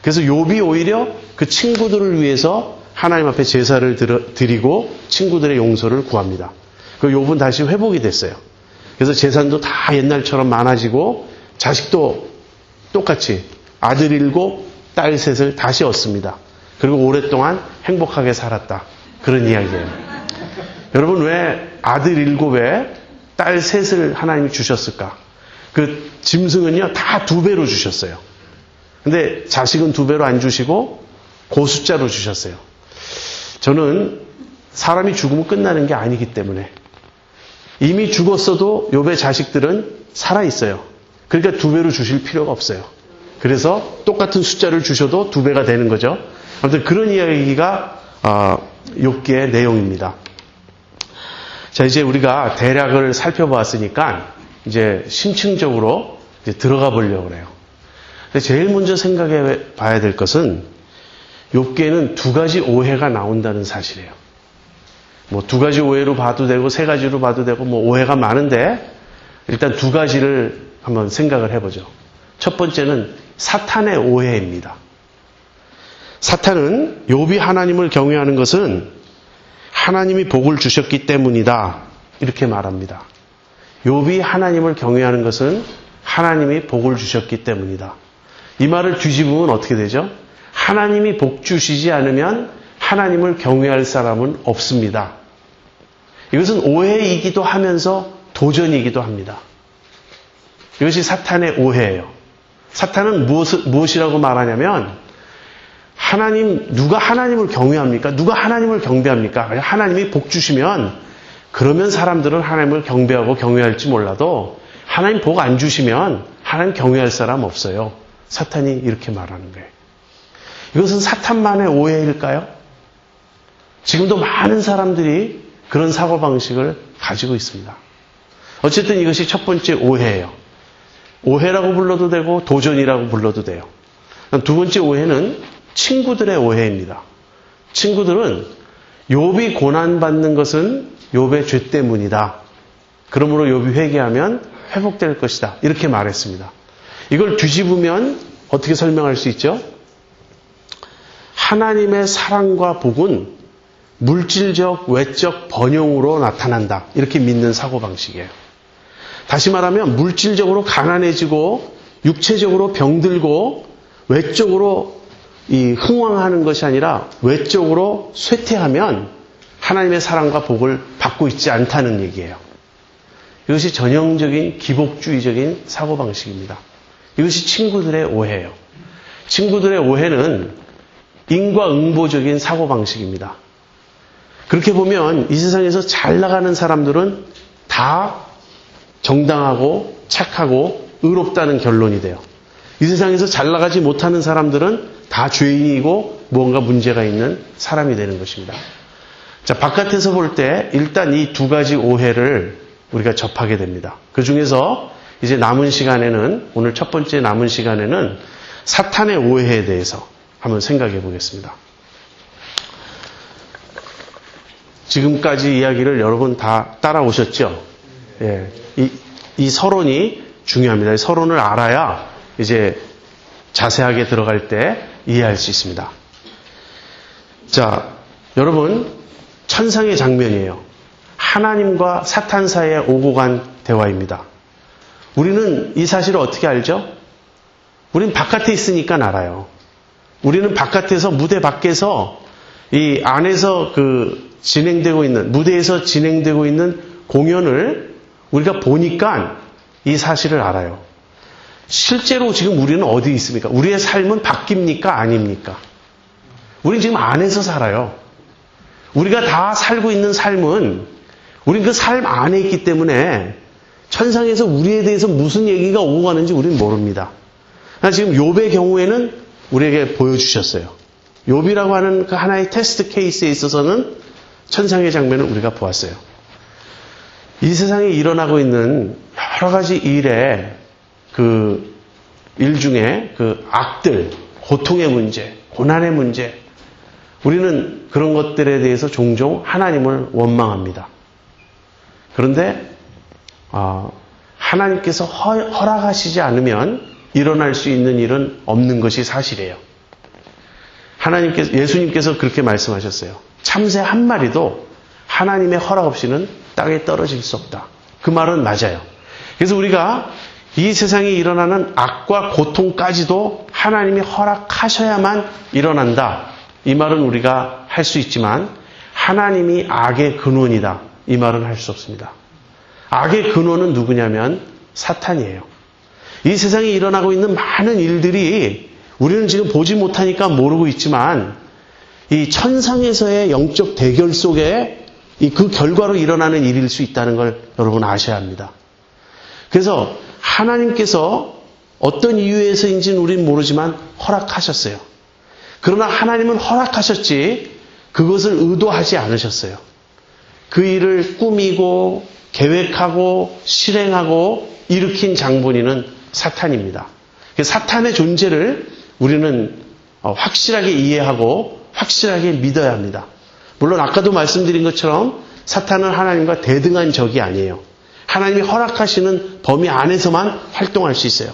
그래서 욥이 오히려 그 친구들을 위해서 하나님 앞에 제사를 드리고 친구들의 용서를 구합니다. 그 욥은 다시 회복이 됐어요. 그래서 재산도 다 옛날처럼 많아지고 자식도 똑같이 아들 7, 딸 3을 다시 얻습니다. 그리고 오랫동안 행복하게 살았다. 그런 이야기예요. 여러분 왜 아들 7에 딸 3을 하나님이 주셨을까? 그 짐승은요 다 2배로 주셨어요. 근데 자식은 2배로 안 주시고 고숫자로 주셨어요. 저는 사람이 죽으면 끝나는 게 아니기 때문에 이미 죽었어도 욥의 자식들은 살아있어요. 그러니까 2배로 주실 필요가 없어요. 그래서 똑같은 숫자를 주셔도 2배가 되는 거죠. 아무튼 그런 이야기가 욥기의 내용입니다. 자, 이제 우리가 대략을 살펴보았으니까 이제 심층적으로 이제 들어가 보려고 해요. 근데 제일 먼저 생각해 봐야 될 것은 욥기에는 2가지 오해가 나온다는 사실이에요. 뭐 2가지 오해로 봐도 되고 3가지로 봐도 되고 뭐 오해가 많은데 일단 2가지를 한번 생각을 해보죠. 첫 번째는 사탄의 오해입니다. 사탄은 욥이 하나님을 경외하는 것은 하나님이 복을 주셨기 때문이다. 이렇게 말합니다. 욥이 하나님을 경외하는 것은 하나님이 복을 주셨기 때문이다. 이 말을 뒤집으면 어떻게 되죠? 하나님이 복 주시지 않으면 하나님을 경외할 사람은 없습니다. 이것은 오해이기도 하면서 도전이기도 합니다. 이것이 사탄의 오해예요. 사탄은 무엇이라고 말하냐면 누가 하나님을 경외합니까? 누가 하나님을 경배합니까? 하나님이 복 주시면 그러면 사람들은 하나님을 경배하고 경외할지 몰라도 하나님 복 안 주시면 하나님 경외할 사람 없어요. 사탄이 이렇게 말하는 거예요. 이것은 사탄만의 오해일까요? 지금도 많은 사람들이 그런 사고방식을 가지고 있습니다. 어쨌든 이것이 첫 번째 오해예요. 오해라고 불러도 되고 도전이라고 불러도 돼요. 2번째 오해는 친구들의 오해입니다. 친구들은 욥이 고난받는 것은 욥의 죄 때문이다. 그러므로 욥이 회개하면 회복될 것이다. 이렇게 말했습니다. 이걸 뒤집으면 어떻게 설명할 수 있죠? 하나님의 사랑과 복은 물질적, 외적 번영으로 나타난다. 이렇게 믿는 사고방식이에요. 다시 말하면 물질적으로 가난해지고 육체적으로 병들고 외적으로 흥왕하는 것이 아니라 외적으로 쇠퇴하면 하나님의 사랑과 복을 받고 있지 않다는 얘기예요. 이것이 전형적인 기복주의적인 사고방식입니다. 이것이 친구들의 오해예요. 친구들의 오해는 인과응보적인 사고방식입니다. 그렇게 보면 이 세상에서 잘 나가는 사람들은 다 정당하고 착하고 의롭다는 결론이 돼요. 이 세상에서 잘 나가지 못하는 사람들은 다 죄인이고 무언가 문제가 있는 사람이 되는 것입니다. 자, 바깥에서 볼 때 일단 이 2가지 오해를 우리가 접하게 됩니다. 그 중에서 이제 남은 시간에는, 오늘 첫 번째 남은 시간에는 사탄의 오해에 대해서 한번 생각해 보겠습니다. 지금까지 이야기를 여러분 다 따라오셨죠? 예. 이 서론이 중요합니다. 이 서론을 알아야 이제 자세하게 들어갈 때 이해할 수 있습니다. 자, 여러분, 천상의 장면이에요. 하나님과 사탄 사이에 오고 간 대화입니다. 우리는 이 사실을 어떻게 알죠? 우리는 바깥에 있으니까 알아요. 우리는 바깥에서, 무대 밖에서, 이 안에서 진행되고 있는, 무대에서 진행되고 있는 공연을 우리가 보니까 이 사실을 알아요. 실제로 지금 우리는 어디 있습니까? 우리의 삶은 바뀝니까? 아닙니까? 우리는 지금 안에서 살아요. 우리가 다 살고 있는 삶은 우리는 그 삶 안에 있기 때문에 천상에서 우리에 대해서 무슨 얘기가 오고 가는지 우리는 모릅니다. 지금 욥의 경우에는 우리에게 보여주셨어요. 욥이라고 하는 그 하나의 테스트 케이스에 있어서는 천상의 장면을 우리가 보았어요. 이 세상에 일어나고 있는 여러 가지 일의 일 중에 악들, 고통의 문제, 고난의 문제, 우리는 그런 것들에 대해서 종종 하나님을 원망합니다. 그런데 하나님께서 허락하시지 않으면 일어날 수 있는 일은 없는 것이 사실이에요. 예수님께서 그렇게 말씀하셨어요. 참새 한 마리도 하나님의 허락 없이는 땅에 떨어질 수 없다. 그 말은 맞아요. 그래서 우리가 이 세상에 일어나는 악과 고통까지도 하나님이 허락하셔야만 일어난다. 이 말은 우리가 할 수 있지만 하나님이 악의 근원이다. 이 말은 할 수 없습니다. 악의 근원은 누구냐면 사탄이에요. 이 세상에 일어나고 있는 많은 일들이 우리는 지금 보지 못하니까 모르고 있지만 이 천상에서의 영적 대결 속에 그 결과로 일어나는 일일 수 있다는 걸 여러분 아셔야 합니다. 그래서 하나님께서 어떤 이유에서인지는 우리는 모르지만 허락하셨어요. 그러나 하나님은 허락하셨지 그것을 의도하지 않으셨어요. 그 일을 꾸미고 계획하고 실행하고 일으킨 장본인은 사탄입니다. 사탄의 존재를 우리는 확실하게 이해하고 확실하게 믿어야 합니다. 물론 아까도 말씀드린 것처럼 사탄은 하나님과 대등한 적이 아니에요. 하나님이 허락하시는 범위 안에서만 활동할 수 있어요.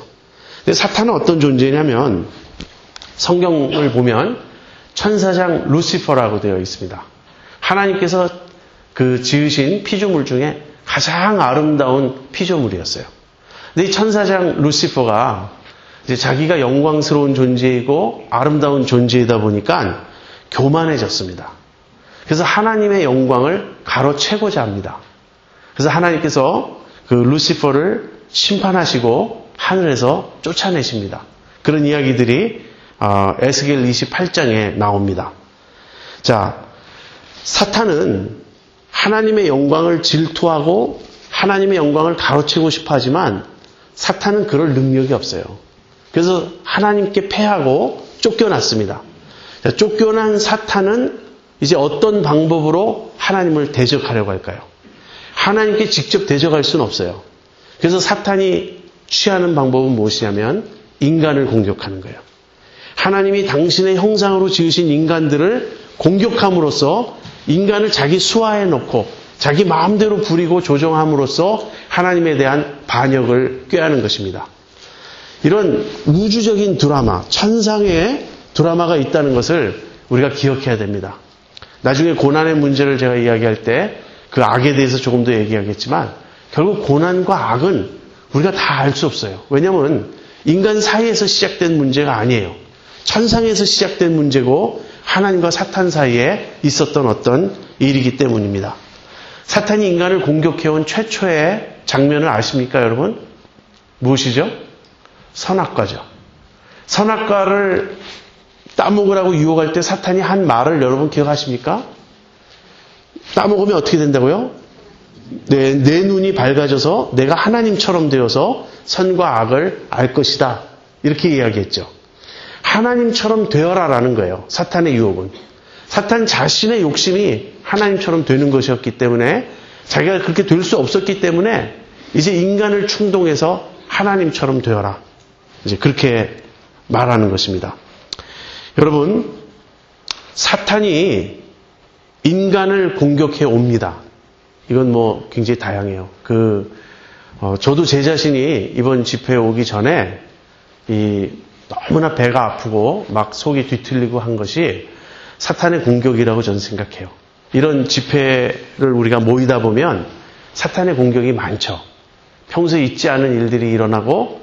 근데 사탄은 어떤 존재냐면 성경을 보면 천사장 루시퍼라고 되어 있습니다. 하나님께서 지으신 피조물 중에 가장 아름다운 피조물이었어요. 근데 이 천사장 루시퍼가 이제 자기가 영광스러운 존재이고 아름다운 존재이다 보니까 교만해졌습니다. 그래서 하나님의 영광을 가로채고자 합니다. 그래서 하나님께서 루시퍼를 심판하시고 하늘에서 쫓아내십니다. 그런 이야기들이 에스겔 28장에 나옵니다. 자, 사탄은 하나님의 영광을 질투하고 하나님의 영광을 가로채고 싶어 하지만 사탄은 그럴 능력이 없어요. 그래서 하나님께 패하고 쫓겨났습니다. 자, 쫓겨난 사탄은 이제 어떤 방법으로 하나님을 대적하려고 할까요? 하나님께 직접 대적할 수는 없어요. 그래서 사탄이 취하는 방법은 무엇이냐면 인간을 공격하는 거예요. 하나님이 당신의 형상으로 지으신 인간들을 공격함으로써 인간을 자기 수하에 놓고 자기 마음대로 부리고 조정함으로써 하나님에 대한 반역을 꾀하는 것입니다. 이런 우주적인 드라마, 천상의 드라마가 있다는 것을 우리가 기억해야 됩니다. 나중에 고난의 문제를 제가 이야기할 때 그 악에 대해서 조금 더 얘기하겠지만 결국 고난과 악은 우리가 다 알 수 없어요. 왜냐하면 인간 사이에서 시작된 문제가 아니에요. 천상에서 시작된 문제고 하나님과 사탄 사이에 있었던 어떤 일이기 때문입니다. 사탄이 인간을 공격해온 최초의 장면을 아십니까, 여러분? 무엇이죠? 선악과죠. 선악과를 따먹으라고 유혹할 때 사탄이 한 말을 여러분 기억하십니까? 따먹으면 어떻게 된다고요? 내 눈이 밝아져서 내가 하나님처럼 되어서 선과 악을 알 것이다. 이렇게 이야기했죠. 하나님처럼 되어라라는 거예요. 사탄의 유혹은. 사탄 자신의 욕심이 하나님처럼 되는 것이었기 때문에 자기가 그렇게 될 수 없었기 때문에 이제 인간을 충동해서 하나님처럼 되어라. 이제 그렇게 말하는 것입니다. 여러분, 사탄이 인간을 공격해 옵니다. 이건 뭐 굉장히 다양해요. 저도 제 자신이 이번 집회에 오기 전에 너무나 배가 아프고 막 속이 뒤틀리고 한 것이 사탄의 공격이라고 저는 생각해요. 이런 집회를 우리가 모이다 보면 사탄의 공격이 많죠. 평소에 있지 않은 일들이 일어나고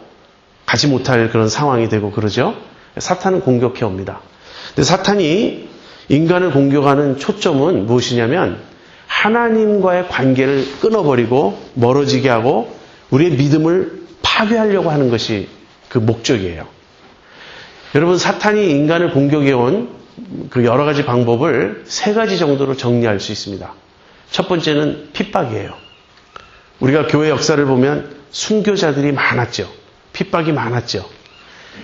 가지 못할 그런 상황이 되고 그러죠. 사탄은 공격해 옵니다. 근데 사탄이 인간을 공격하는 초점은 무엇이냐면 하나님과의 관계를 끊어버리고 멀어지게 하고 우리의 믿음을 파괴하려고 하는 것이 그 목적이에요. 여러분, 사탄이 인간을 공격해 온 그 여러 가지 방법을 3가지 정도로 정리할 수 있습니다. 첫 번째는 핍박이에요. 우리가 교회 역사를 보면 순교자들이 많았죠. 핍박이 많았죠.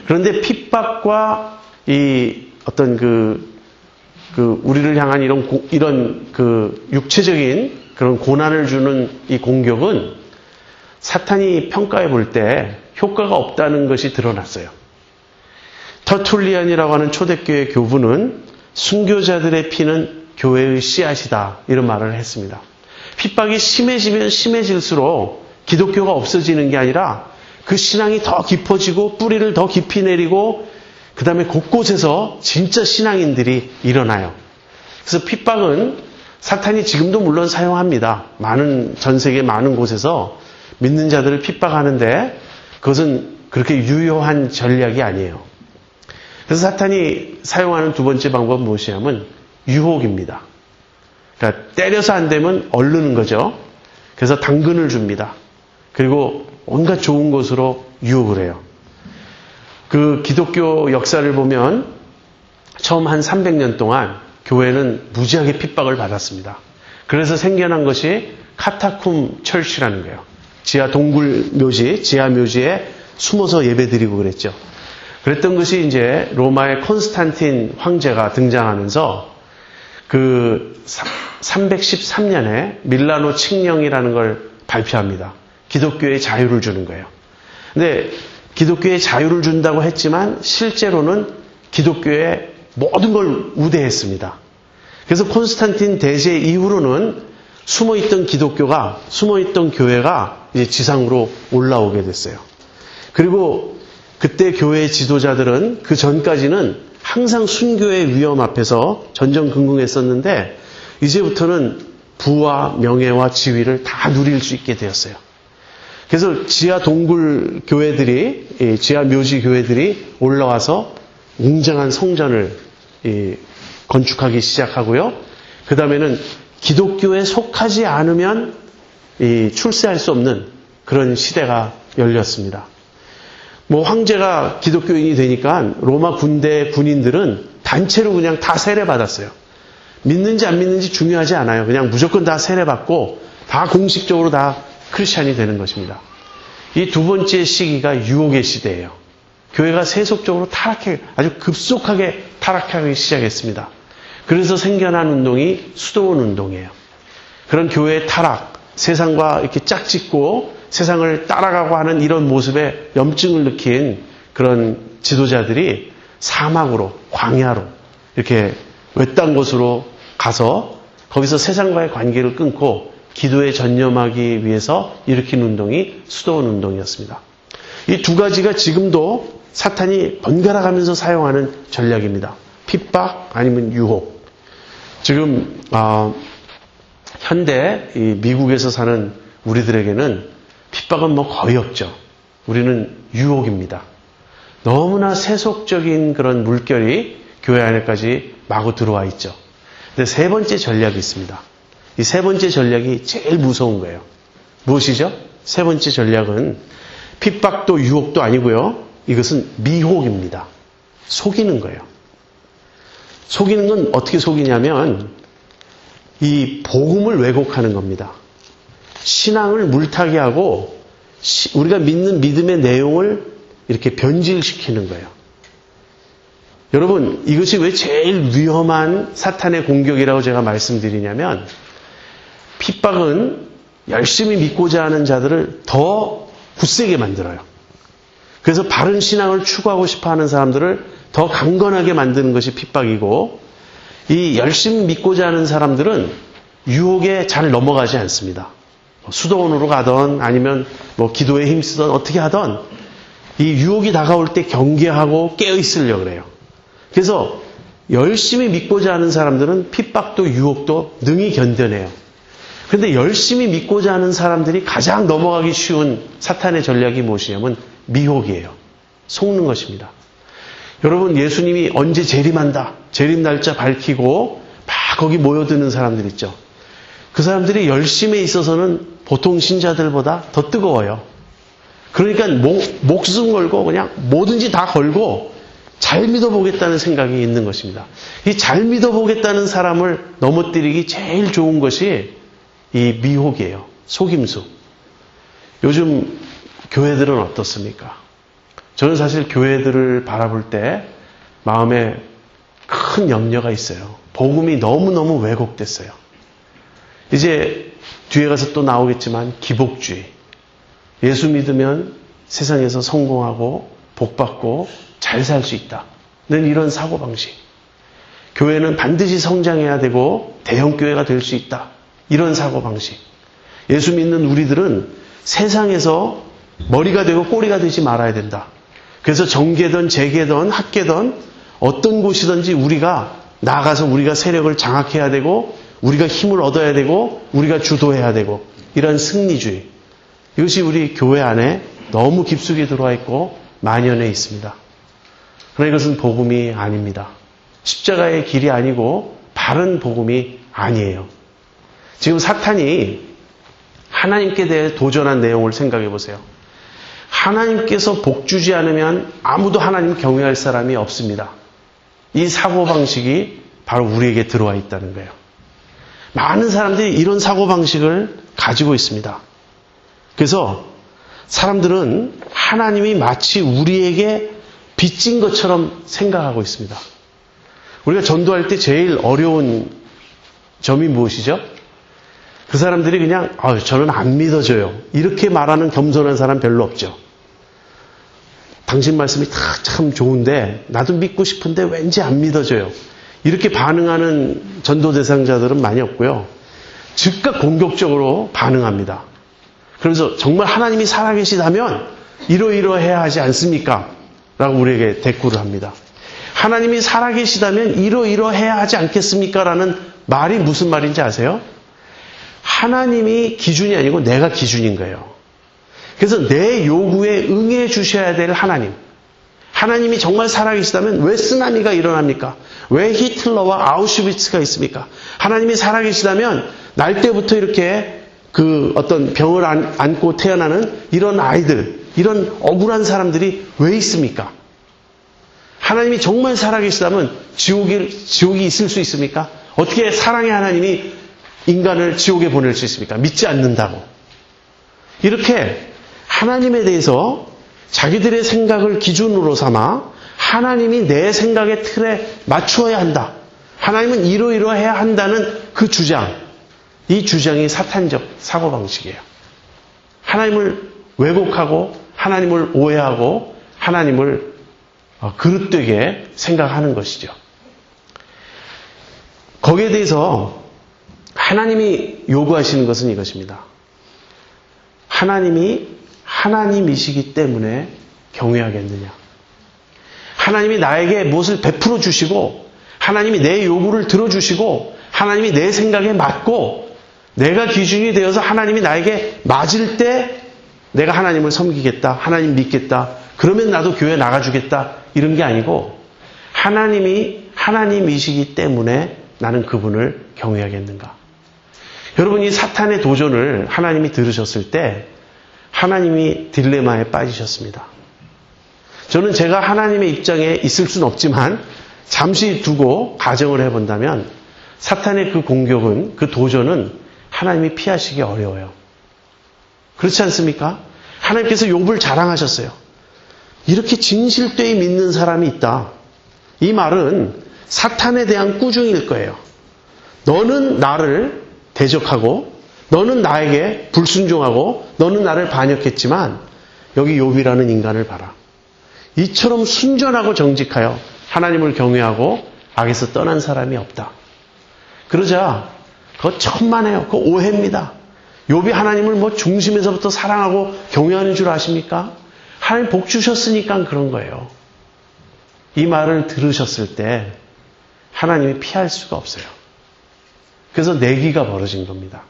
그런데 핍박과 어떤 우리를 향한 이런 육체적인 그런 고난을 주는 이 공격은 사탄이 평가해 볼 때 효과가 없다는 것이 드러났어요. 터툴리안이라고 하는 초대교회 교부는 순교자들의 피는 교회의 씨앗이다, 이런 말을 했습니다. 핍박이 심해지면 심해질수록 기독교가 없어지는 게 아니라 그 신앙이 더 깊어지고 뿌리를 더 깊이 내리고 그 다음에 곳곳에서 진짜 신앙인들이 일어나요. 그래서 핍박은 사탄이 지금도 물론 사용합니다. 전 세계 많은 곳에서 믿는 자들을 핍박하는데 그것은 그렇게 유효한 전략이 아니에요. 그래서 사탄이 사용하는 두 번째 방법은 무엇이냐면 유혹입니다. 그러니까 때려서 안 되면 얼르는 거죠. 그래서 당근을 줍니다. 그리고 온갖 좋은 것으로 유혹을 해요. 그 기독교 역사를 보면 처음 한 300년 동안 교회는 무지하게 핍박을 받았습니다. 그래서 생겨난 것이 카타쿰 철시라는 거예요. 지하 동굴 묘지, 지하 묘지에 숨어서 예배드리고 그랬죠. 그랬던 것이 이제 로마의 콘스탄틴 황제가 등장하면서 그 313년에 밀라노 칙령이라는 걸 발표합니다. 기독교의 자유를 주는 거예요. 근데 기독교의 자유를 준다고 했지만 실제로는 기독교의 모든 걸 우대했습니다. 그래서 콘스탄틴 대제 이후로는 숨어있던 교회가 이제 지상으로 올라오게 됐어요. 그리고 그때 교회 지도자들은 그 전까지는 항상 순교의 위험 앞에서 전전긍긍했었는데 이제부터는 부와 명예와 지위를 다 누릴 수 있게 되었어요. 그래서 지하 동굴 교회들이, 지하 묘지 교회들이 올라와서 웅장한 성전을 건축하기 시작하고요. 그 다음에는 기독교에 속하지 않으면 출세할 수 없는 그런 시대가 열렸습니다. 황제가 기독교인이 되니까 로마 군대 군인들은 단체로 그냥 다 세례받았어요. 믿는지 안 믿는지 중요하지 않아요. 그냥 무조건 다 세례받고 다 공식적으로 다 크리스찬이 되는 것입니다. 이 두 번째 시기가 유혹의 시대예요. 교회가 세속적으로 아주 급속하게 타락하기 시작했습니다. 그래서 생겨난 운동이 수도원 운동이에요. 그런 교회의 타락, 세상과 이렇게 짝짓고 세상을 따라가고 하는 이런 모습에 염증을 느낀 그런 지도자들이 사막으로, 광야로 이렇게 외딴 곳으로 가서 거기서 세상과의 관계를 끊고 기도에 전념하기 위해서 일으킨 운동이 수도원 운동이었습니다. 이 두 가지가 지금도 사탄이 번갈아 가면서 사용하는 전략입니다. 핍박 아니면 유혹. 지금 현대 미국에서 사는 우리들에게는 핍박은 거의 없죠. 우리는 유혹입니다. 너무나 세속적인 그런 물결이 교회 안에까지 마구 들어와 있죠. 근데 세 번째 전략이 있습니다. 이 세 번째 전략이 제일 무서운 거예요. 무엇이죠? 세 번째 전략은 핍박도 유혹도 아니고요. 이것은 미혹입니다. 속이는 거예요. 속이는 건 어떻게 속이냐면 이 복음을 왜곡하는 겁니다. 신앙을 물타기 하고 우리가 믿는 믿음의 내용을 이렇게 변질시키는 거예요. 여러분, 이것이 왜 제일 위험한 사탄의 공격이라고 제가 말씀드리냐면 핍박은 열심히 믿고자 하는 자들을 더 굳세게 만들어요. 그래서 바른 신앙을 추구하고 싶어 하는 사람들을 더 강건하게 만드는 것이 핍박이고 이 열심히 믿고자 하는 사람들은 유혹에 잘 넘어가지 않습니다. 수도원으로 가던 아니면 기도에 힘쓰던 어떻게 하던 이 유혹이 다가올 때 경계하고 깨어있으려고 그래요. 그래서 열심히 믿고자 하는 사람들은 핍박도 유혹도 능히 견뎌내요. 그런데 열심히 믿고자 하는 사람들이 가장 넘어가기 쉬운 사탄의 전략이 무엇이냐면 미혹이에요. 속는 것입니다. 여러분, 예수님이 언제 재림한다, 재림 날짜 밝히고 막 거기 모여드는 사람들 있죠. 그 사람들이 열심에 있어서는 보통 신자들보다 더 뜨거워요. 그러니까 목숨 걸고 그냥 뭐든지 다 걸고 잘 믿어보겠다는 생각이 있는 것입니다. 이 잘 믿어보겠다는 사람을 넘어뜨리기 제일 좋은 것이 이 미혹이에요. 속임수. 요즘 교회들은 어떻습니까? 저는 사실 교회들을 바라볼 때 마음에 큰 염려가 있어요. 복음이 너무너무 왜곡됐어요. 이제 뒤에 가서 또 나오겠지만 기복주의. 예수 믿으면 세상에서 성공하고 복받고 잘 살 수 있다는 이런 사고방식. 교회는 반드시 성장해야 되고 대형교회가 될 수 있다. 이런 사고방식. 예수 믿는 우리들은 세상에서 머리가 되고 꼬리가 되지 말아야 된다. 그래서 정계든 재계든 학계든 어떤 곳이든지 우리가 나가서 우리가 세력을 장악해야 되고 우리가 힘을 얻어야 되고 우리가 주도해야 되고 이런 승리주의. 이것이 우리 교회 안에 너무 깊숙이 들어와 있고 만연해 있습니다. 그러나 이것은 복음이 아닙니다. 십자가의 길이 아니고 바른 복음이 아니에요. 지금 사탄이 하나님께 대해 도전한 내용을 생각해 보세요. 하나님께서 복 주지 않으면 아무도 하나님 경외할 사람이 없습니다. 이 사고방식이 바로 우리에게 들어와 있다는 거예요. 많은 사람들이 이런 사고방식을 가지고 있습니다. 그래서 사람들은 하나님이 마치 우리에게 빚진 것처럼 생각하고 있습니다. 우리가 전도할 때 제일 어려운 점이 무엇이죠? 그 사람들이 그냥 저는 안 믿어져요. 이렇게 말하는 겸손한 사람 별로 없죠. 당신 말씀이 참 좋은데 나도 믿고 싶은데 왠지 안 믿어져요. 이렇게 반응하는 전도 대상자들은 많이 없고요. 즉각 공격적으로 반응합니다. 그래서 정말 하나님이 살아계시다면 이러이러해야 하지 않습니까? 라고 우리에게 대꾸를 합니다. 하나님이 살아계시다면 이러이러해야 하지 않겠습니까? 라는 말이 무슨 말인지 아세요? 하나님이 기준이 아니고 내가 기준인 거예요. 그래서 내 요구에 응해 주셔야 될 하나님. 하나님이 정말 살아계시다면 왜 쓰나미가 일어납니까? 왜 히틀러와 아우슈비츠가 있습니까? 하나님이 살아계시다면 날 때부터 이렇게 어떤 병을 안고 태어나는 이런 아이들, 이런 억울한 사람들이 왜 있습니까? 하나님이 정말 살아계시다면 지옥이 있을 수 있습니까? 어떻게 사랑의 하나님이 인간을 지옥에 보낼 수 있습니까? 믿지 않는다고. 이렇게 하나님에 대해서 자기들의 생각을 기준으로 삼아 하나님이 내 생각의 틀에 맞추어야 한다. 하나님은 이러이러해야 한다는 그 주장. 이 주장이 사탄적 사고방식이에요. 하나님을 왜곡하고 하나님을 오해하고 하나님을 그릇되게 생각하는 것이죠. 거기에 대해서 하나님이 요구하시는 것은 이것입니다. 하나님이 하나님이시기 때문에 경외하겠느냐. 하나님이 나에게 무엇을 베풀어 주시고 하나님이 내 요구를 들어주시고 하나님이 내 생각에 맞고 내가 기준이 되어서 하나님이 나에게 맞을 때 내가 하나님을 섬기겠다. 하나님 믿겠다. 그러면 나도 교회 나가주겠다. 이런 게 아니고 하나님이 하나님이시기 때문에 나는 그분을 경외하겠는가. 여러분, 이 사탄의 도전을 하나님이 들으셨을 때 하나님이 딜레마에 빠지셨습니다. 저는 제가 하나님의 입장에 있을 수는 없지만 잠시 두고 가정을 해본다면 사탄의 그 공격은, 그 도전은 하나님이 피하시기 어려워요. 그렇지 않습니까? 하나님께서 욥을 자랑하셨어요. 이렇게 진실되이 믿는 사람이 있다. 이 말은 사탄에 대한 꾸중일 거예요. 너는 나를 대적하고 너는 나에게 불순종하고 너는 나를 반역했지만 여기 욥이라는 인간을 봐라. 이처럼 순전하고 정직하여 하나님을 경외하고 악에서 떠난 사람이 없다. 그러자 그거 천만에요. 그거 오해입니다. 욥이 하나님을 뭐 중심에서부터 사랑하고 경외하는 줄 아십니까? 하나님 복 주셨으니까 그런 거예요. 이 말을 들으셨을 때 하나님이 피할 수가 없어요. 그래서 내기가 벌어진 겁니다.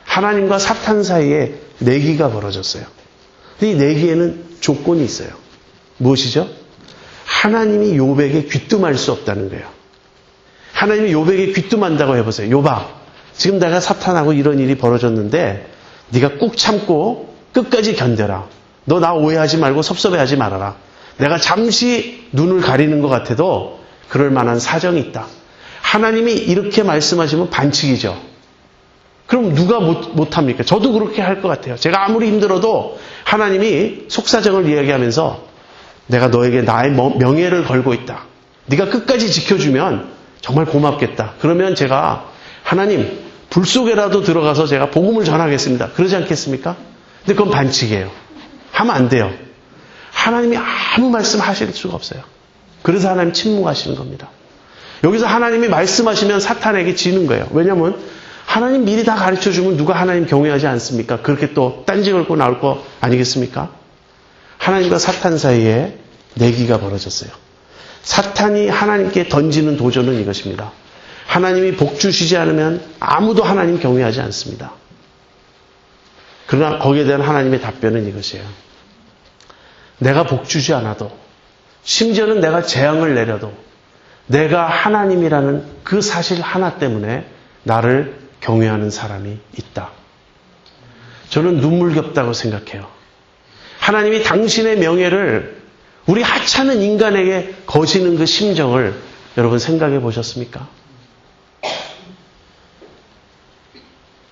하나님과 사탄 사이에 내기가 벌어졌어요. 이 내기에는 조건이 있어요. 무엇이죠? 하나님이 욥에게 귀뜸할 수 없다는 거예요. 하나님이 욥에게 귀뜸한다고 해보세요. 욥아, 지금 내가 사탄하고 이런 일이 벌어졌는데 네가 꾹 참고 끝까지 견뎌라. 너 나 오해하지 말고 섭섭해하지 말아라. 내가 잠시 눈을 가리는 것 같아도 그럴 만한 사정이 있다. 하나님이 이렇게 말씀하시면 반칙이죠. 그럼 누가 못합니까? 저도 그렇게 할 것 같아요. 제가 아무리 힘들어도 하나님이 속사정을 이야기하면서 내가 너에게 나의 명예를 걸고 있다. 네가 끝까지 지켜주면 정말 고맙겠다. 그러면 제가 하나님 불 속에라도 들어가서 제가 복음을 전하겠습니다. 그러지 않겠습니까? 근데 그건 반칙이에요. 하면 안 돼요. 하나님이 아무 말씀하실 수가 없어요. 그래서 하나님 침묵하시는 겁니다. 여기서 하나님이 말씀하시면 사탄에게 지는 거예요. 왜냐하면 하나님 미리 다 가르쳐주면 누가 하나님 경외하지 않습니까? 그렇게 또 딴지 걸고 나올 거 아니겠습니까? 하나님과 사탄 사이에 내기가 벌어졌어요. 사탄이 하나님께 던지는 도전은 이것입니다. 하나님이 복 주시지 않으면 아무도 하나님 경외하지 않습니다. 그러나 거기에 대한 하나님의 답변은 이것이에요. 내가 복 주지 않아도, 심지어는 내가 재앙을 내려도 내가 하나님이라는 그 사실 하나 때문에 나를 경외하는 사람이 있다. 저는 눈물겹다고 생각해요. 하나님이 당신의 명예를 우리 하찮은 인간에게 거시는 그 심정을 여러분 생각해 보셨습니까?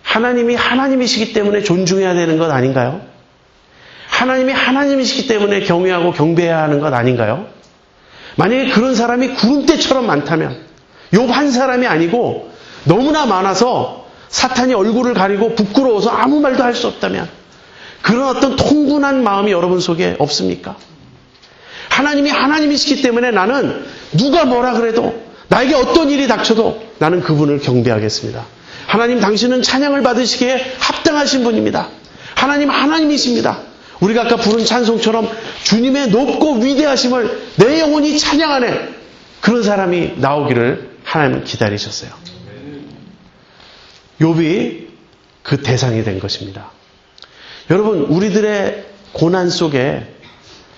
하나님이 하나님이시기 때문에 존중해야 되는 것 아닌가요? 하나님이 하나님이시기 때문에 경외하고 경배해야 하는 것 아닌가요? 만약에 그런 사람이 구름대처럼 많다면, 욥 한 사람이 아니고 너무나 많아서 사탄이 얼굴을 가리고 부끄러워서 아무 말도 할 수 없다면, 그런 어떤 통분한 마음이 여러분 속에 없습니까? 하나님이 하나님이시기 때문에 나는 누가 뭐라 그래도, 나에게 어떤 일이 닥쳐도 나는 그분을 경배하겠습니다. 하나님 당신은 찬양을 받으시기에 합당하신 분입니다. 하나님 하나님이십니다. 우리가 아까 부른 찬송처럼 주님의 높고 위대하심을 내 영혼이 찬양하네. 그런 사람이 나오기를 하나님은 기다리셨어요. 욥이 그 대상이 된 것입니다. 여러분, 우리들의 고난 속에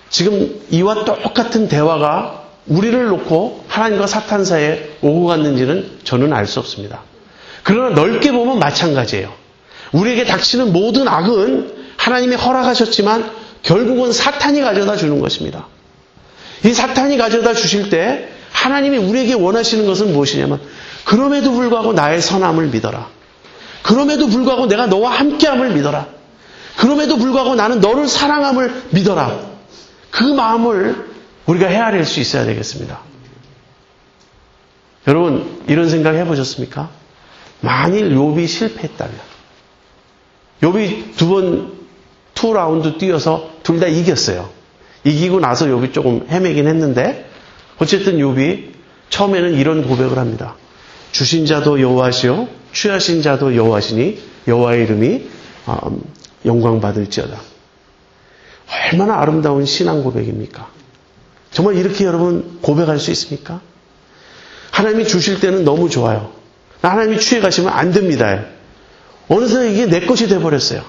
지금 이와 똑같은 대화가 우리를 놓고 하나님과 사탄 사이에 오고 갔는지는 저는 알 수 없습니다. 그러나 넓게 보면 마찬가지예요. 우리에게 닥치는 모든 악은 하나님이 허락하셨지만 결국은 사탄이 가져다 주는 것입니다. 이 사탄이 가져다 주실 때 하나님이 우리에게 원하시는 것은 무엇이냐면, 그럼에도 불구하고 나의 선함을 믿어라. 그럼에도 불구하고 내가 너와 함께함을 믿어라. 그럼에도 불구하고 나는 너를 사랑함을 믿어라. 그 마음을 우리가 헤아릴 수 있어야 되겠습니다. 여러분, 이런 생각 해보셨습니까? 만일 욥이 실패했다면, 욥이 투 라운드 뛰어서 둘 다 이겼어요. 이기고 나서 욥이 조금 헤매긴 했는데, 어쨌든 욥이 처음에는 이런 고백을 합니다. 주신 자도 여호와시요 취하신 자도 여호와시니 여호와의 이름이 영광 받을지어다. 얼마나 아름다운 신앙 고백입니까? 정말 이렇게 여러분 고백할 수 있습니까? 하나님이 주실 때는 너무 좋아요. 하나님이 취해 가시면 안 됩니다. 어느새 이게 내 것이 돼버렸어요.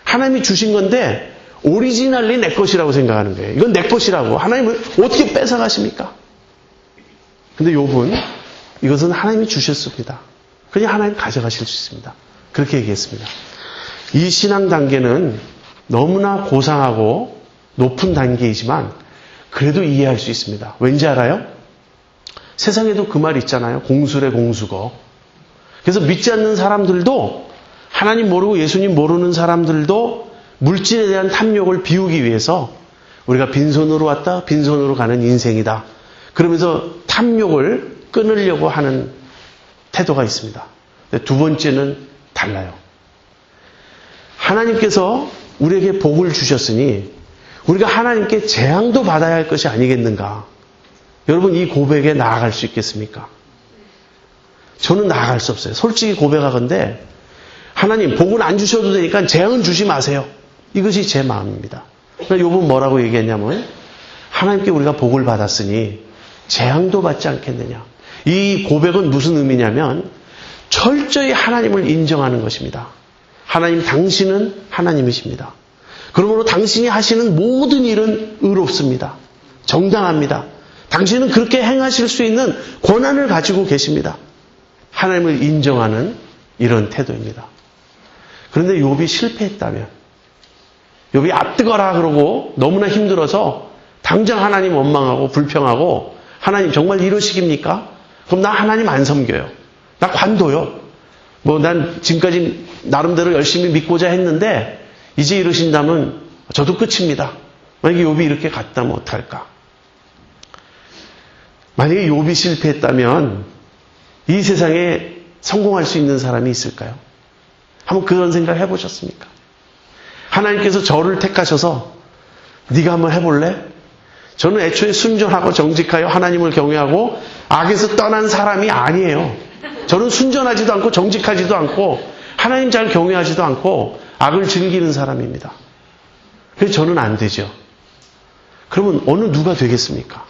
하나님이 주신 건데 오리지널리 내 것이라고 생각하는 거예요. 이건 내 것이라고. 하나님을 어떻게 뺏어가십니까? 근데 욥은 이것은 하나님이 주셨습니다. 그냥 하나님 가져가실 수 있습니다. 그렇게 얘기했습니다. 이 신앙 단계는 너무나 고상하고 높은 단계이지만 그래도 이해할 수 있습니다. 왠지 알아요? 세상에도 그 말 있잖아요. 공수래 공수거. 그래서 믿지 않는 사람들도, 하나님 모르고 예수님 모르는 사람들도 물질에 대한 탐욕을 비우기 위해서 우리가 빈손으로 왔다, 빈손으로 가는 인생이다. 그러면서 탐욕을 끊으려고 하는 태도가 있습니다. 두 번째는 달라요. 하나님께서 우리에게 복을 주셨으니 우리가 하나님께 재앙도 받아야 할 것이 아니겠는가. 여러분 이 고백에 나아갈 수 있겠습니까? 저는 나아갈 수 없어요. 솔직히 고백하건대 하나님 복은 안 주셔도 되니까 재앙은 주지 마세요. 이것이 제 마음입니다. 욥은 뭐라고 얘기했냐면 하나님께 우리가 복을 받았으니 재앙도 받지 않겠느냐. 이 고백은 무슨 의미냐면 철저히 하나님을 인정하는 것입니다. 하나님 당신은 하나님이십니다. 그러므로 당신이 하시는 모든 일은 의롭습니다. 정당합니다. 당신은 그렇게 행하실 수 있는 권한을 가지고 계십니다. 하나님을 인정하는 이런 태도입니다. 그런데 욥이 실패했다면, 욥이 앞뜨거라 그러고 너무나 힘들어서 당장 하나님 원망하고 불평하고 하나님 정말 이러시깁니까? 그럼 나 하나님 안 섬겨요. 나 관둬요. 난 지금까지 나름대로 열심히 믿고자 했는데 이제 이러신다면 저도 끝입니다. 만약에 욥이 이렇게 갔다면 어떡할까? 만약에 욥이 실패했다면 이 세상에 성공할 수 있는 사람이 있을까요? 한번 그런 생각 해보셨습니까? 하나님께서 저를 택하셔서 네가 한번 해볼래? 저는 애초에 순전하고 정직하여 하나님을 경외하고 악에서 떠난 사람이 아니에요. 저는 순전하지도 않고 정직하지도 않고 하나님 잘 경외하지도 않고 악을 즐기는 사람입니다. 그래서 저는 안 되죠. 그러면 어느 누가 되겠습니까?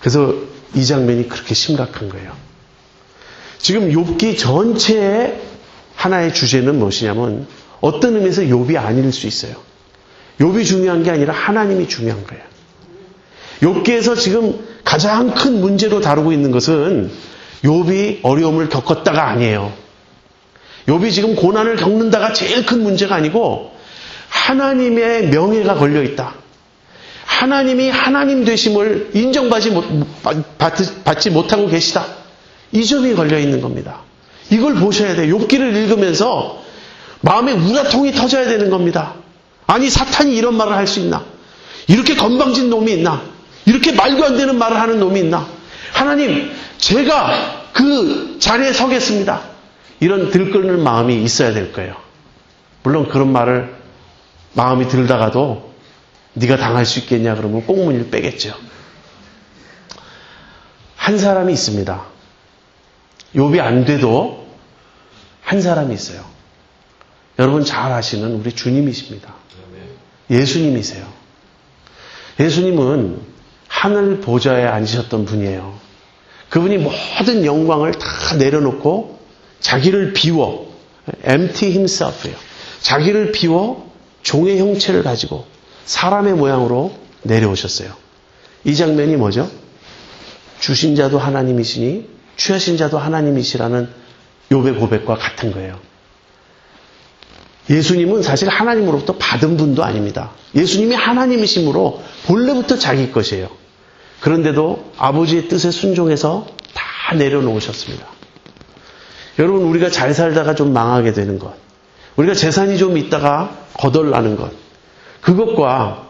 그래서 이 장면이 그렇게 심각한 거예요. 지금 욥기 전체의 하나의 주제는 무엇이냐면 어떤 의미에서 욥이 아닐 수 있어요. 욥이 중요한 게 아니라 하나님이 중요한 거예요. 욥기에서 지금 가장 큰 문제로 다루고 있는 것은 욥이 어려움을 겪었다가 아니에요. 욥이 지금 고난을 겪는다가 제일 큰 문제가 아니고 하나님의 명예가 걸려있다. 하나님이 하나님 되심을 인정받지 못하고 계시다. 이 점이 걸려있는 겁니다. 이걸 보셔야 돼요. 욥기를 읽으면서 마음에 우라통이 터져야 되는 겁니다. 아니 사탄이 이런 말을 할 수 있나? 이렇게 건방진 놈이 있나? 이렇게 말도 안 되는 말을 하는 놈이 있나? 하나님 제가 그 자리에 서겠습니다. 이런 들끓는 마음이 있어야 될 거예요. 물론 그런 말을 마음이 들다가도 네가 당할 수 있겠냐 그러면 꽁무니를 빼겠죠. 한 사람이 있습니다. 욥이 안 돼도 한 사람이 있어요. 여러분 잘 아시는 우리 주님이십니다. 예수님이세요. 예수님은 하늘 보좌에 앉으셨던 분이에요. 그분이 모든 영광을 다 내려놓고 자기를 비워, empty himself예요. 자기를 비워 종의 형체를 가지고 사람의 모양으로 내려오셨어요. 이 장면이 뭐죠? 주신 자도 하나님이시니 취하신 자도 하나님이시라는 욥의 고백과 같은 거예요. 예수님은 사실 하나님으로부터 받은 분도 아닙니다. 예수님이 하나님이시므로 본래부터 자기 것이에요. 그런데도 아버지의 뜻에 순종해서 다 내려놓으셨습니다. 여러분 우리가 잘 살다가 좀 망하게 되는 것, 우리가 재산이 좀 있다가 거덜나는 것, 그것과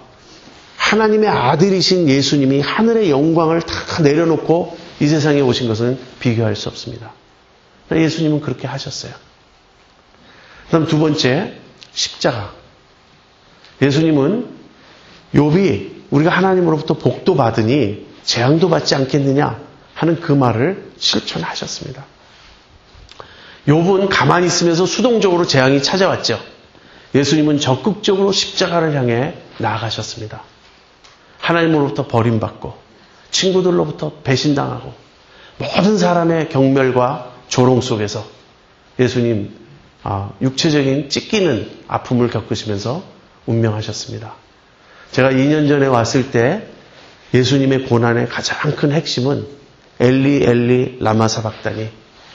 하나님의 아들이신 예수님이 하늘의 영광을 다 내려놓고 이 세상에 오신 것은 비교할 수 없습니다. 예수님은 그렇게 하셨어요. 그다음 두 번째, 십자가. 예수님은 욥이 우리가 하나님으로부터 복도 받으니 재앙도 받지 않겠느냐 하는 그 말을 실천하셨습니다. 욥은 가만히 있으면서 수동적으로 재앙이 찾아왔죠. 예수님은 적극적으로 십자가를 향해 나아가셨습니다. 하나님으로부터 버림받고 친구들로부터 배신당하고 모든 사람의 경멸과 조롱 속에서 예수님 육체적인 찢기는 아픔을 겪으시면서 운명하셨습니다. 제가 2년 전에 왔을 때 예수님의 고난의 가장 큰 핵심은 엘리 엘리 라마 사박다니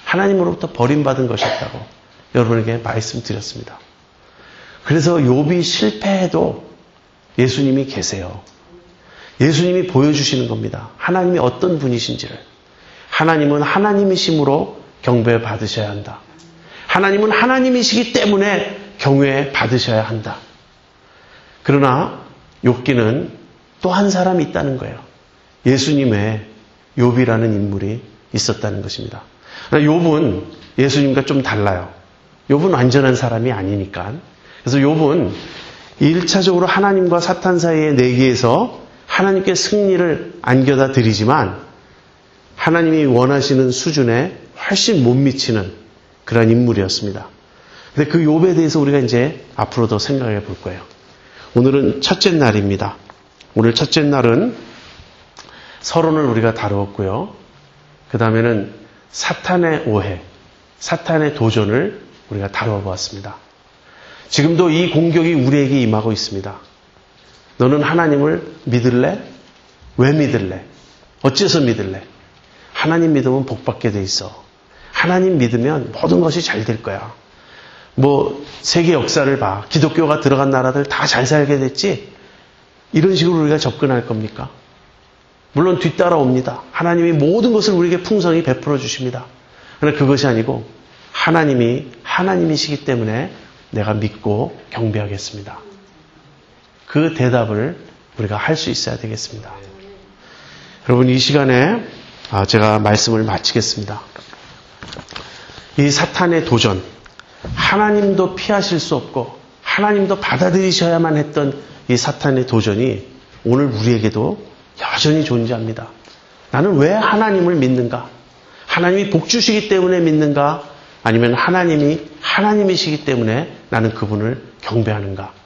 하나님으로부터 버림받은 것이었다고 여러분에게 말씀드렸습니다. 그래서 욥이 실패해도 예수님이 계세요. 예수님이 보여주시는 겁니다. 하나님이 어떤 분이신지를. 하나님은 하나님이심으로 경배 받으셔야 한다. 하나님은 하나님이시기 때문에 경외 받으셔야 한다. 그러나 욥기는 또 한 사람이 있다는 거예요. 예수님의 욥이라는 인물이 있었다는 것입니다. 욥은 예수님과 좀 달라요. 욥은 완전한 사람이 아니니까. 그래서 욥은 1차적으로 하나님과 사탄 사이의 내기에서 하나님께 승리를 안겨다 드리지만 하나님이 원하시는 수준에 훨씬 못 미치는 그런 인물이었습니다. 근데 그 욥에 대해서 우리가 이제 앞으로 더 생각해 볼 거예요. 오늘은 첫째 날입니다. 오늘 첫째 날은 서론을 우리가 다루었고요. 그 다음에는 사탄의 오해, 사탄의 도전을 우리가 다루어 보았습니다. 지금도 이 공격이 우리에게 임하고 있습니다. 너는 하나님을 믿을래? 왜 믿을래? 어째서 믿을래? 하나님 믿으면 복받게 돼 있어. 하나님 믿으면 모든 것이 잘 될 거야. 세계 역사를 봐. 기독교가 들어간 나라들 다 잘 살게 됐지? 이런 식으로 우리가 접근할 겁니까? 물론 뒤따라옵니다. 하나님이 모든 것을 우리에게 풍성히 베풀어 주십니다. 그러나 그것이 아니고 하나님이 하나님이시기 때문에 내가 믿고 경배하겠습니다. 그 대답을 우리가 할 수 있어야 되겠습니다. 여러분, 이 시간에 제가 말씀을 마치겠습니다. 이 사탄의 도전, 하나님도 피하실 수 없고 하나님도 받아들이셔야만 했던 이 사탄의 도전이 오늘 우리에게도 여전히 존재합니다. 나는 왜 하나님을 믿는가? 하나님이 복 주시기 때문에 믿는가? 아니면 하나님이 하나님이시기 때문에 나는 그분을 경배하는가?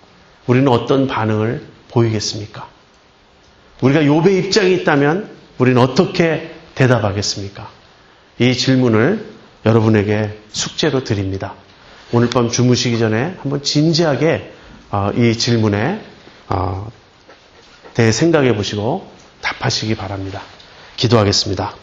우리는 어떤 반응을 보이겠습니까? 우리가 욥의 입장이 있다면 우리는 어떻게 대답하겠습니까? 이 질문을 여러분에게 숙제로 드립니다. 오늘 밤 주무시기 전에 한번 진지하게 이 질문에 대해 생각해 보시고 답하시기 바랍니다. 기도하겠습니다.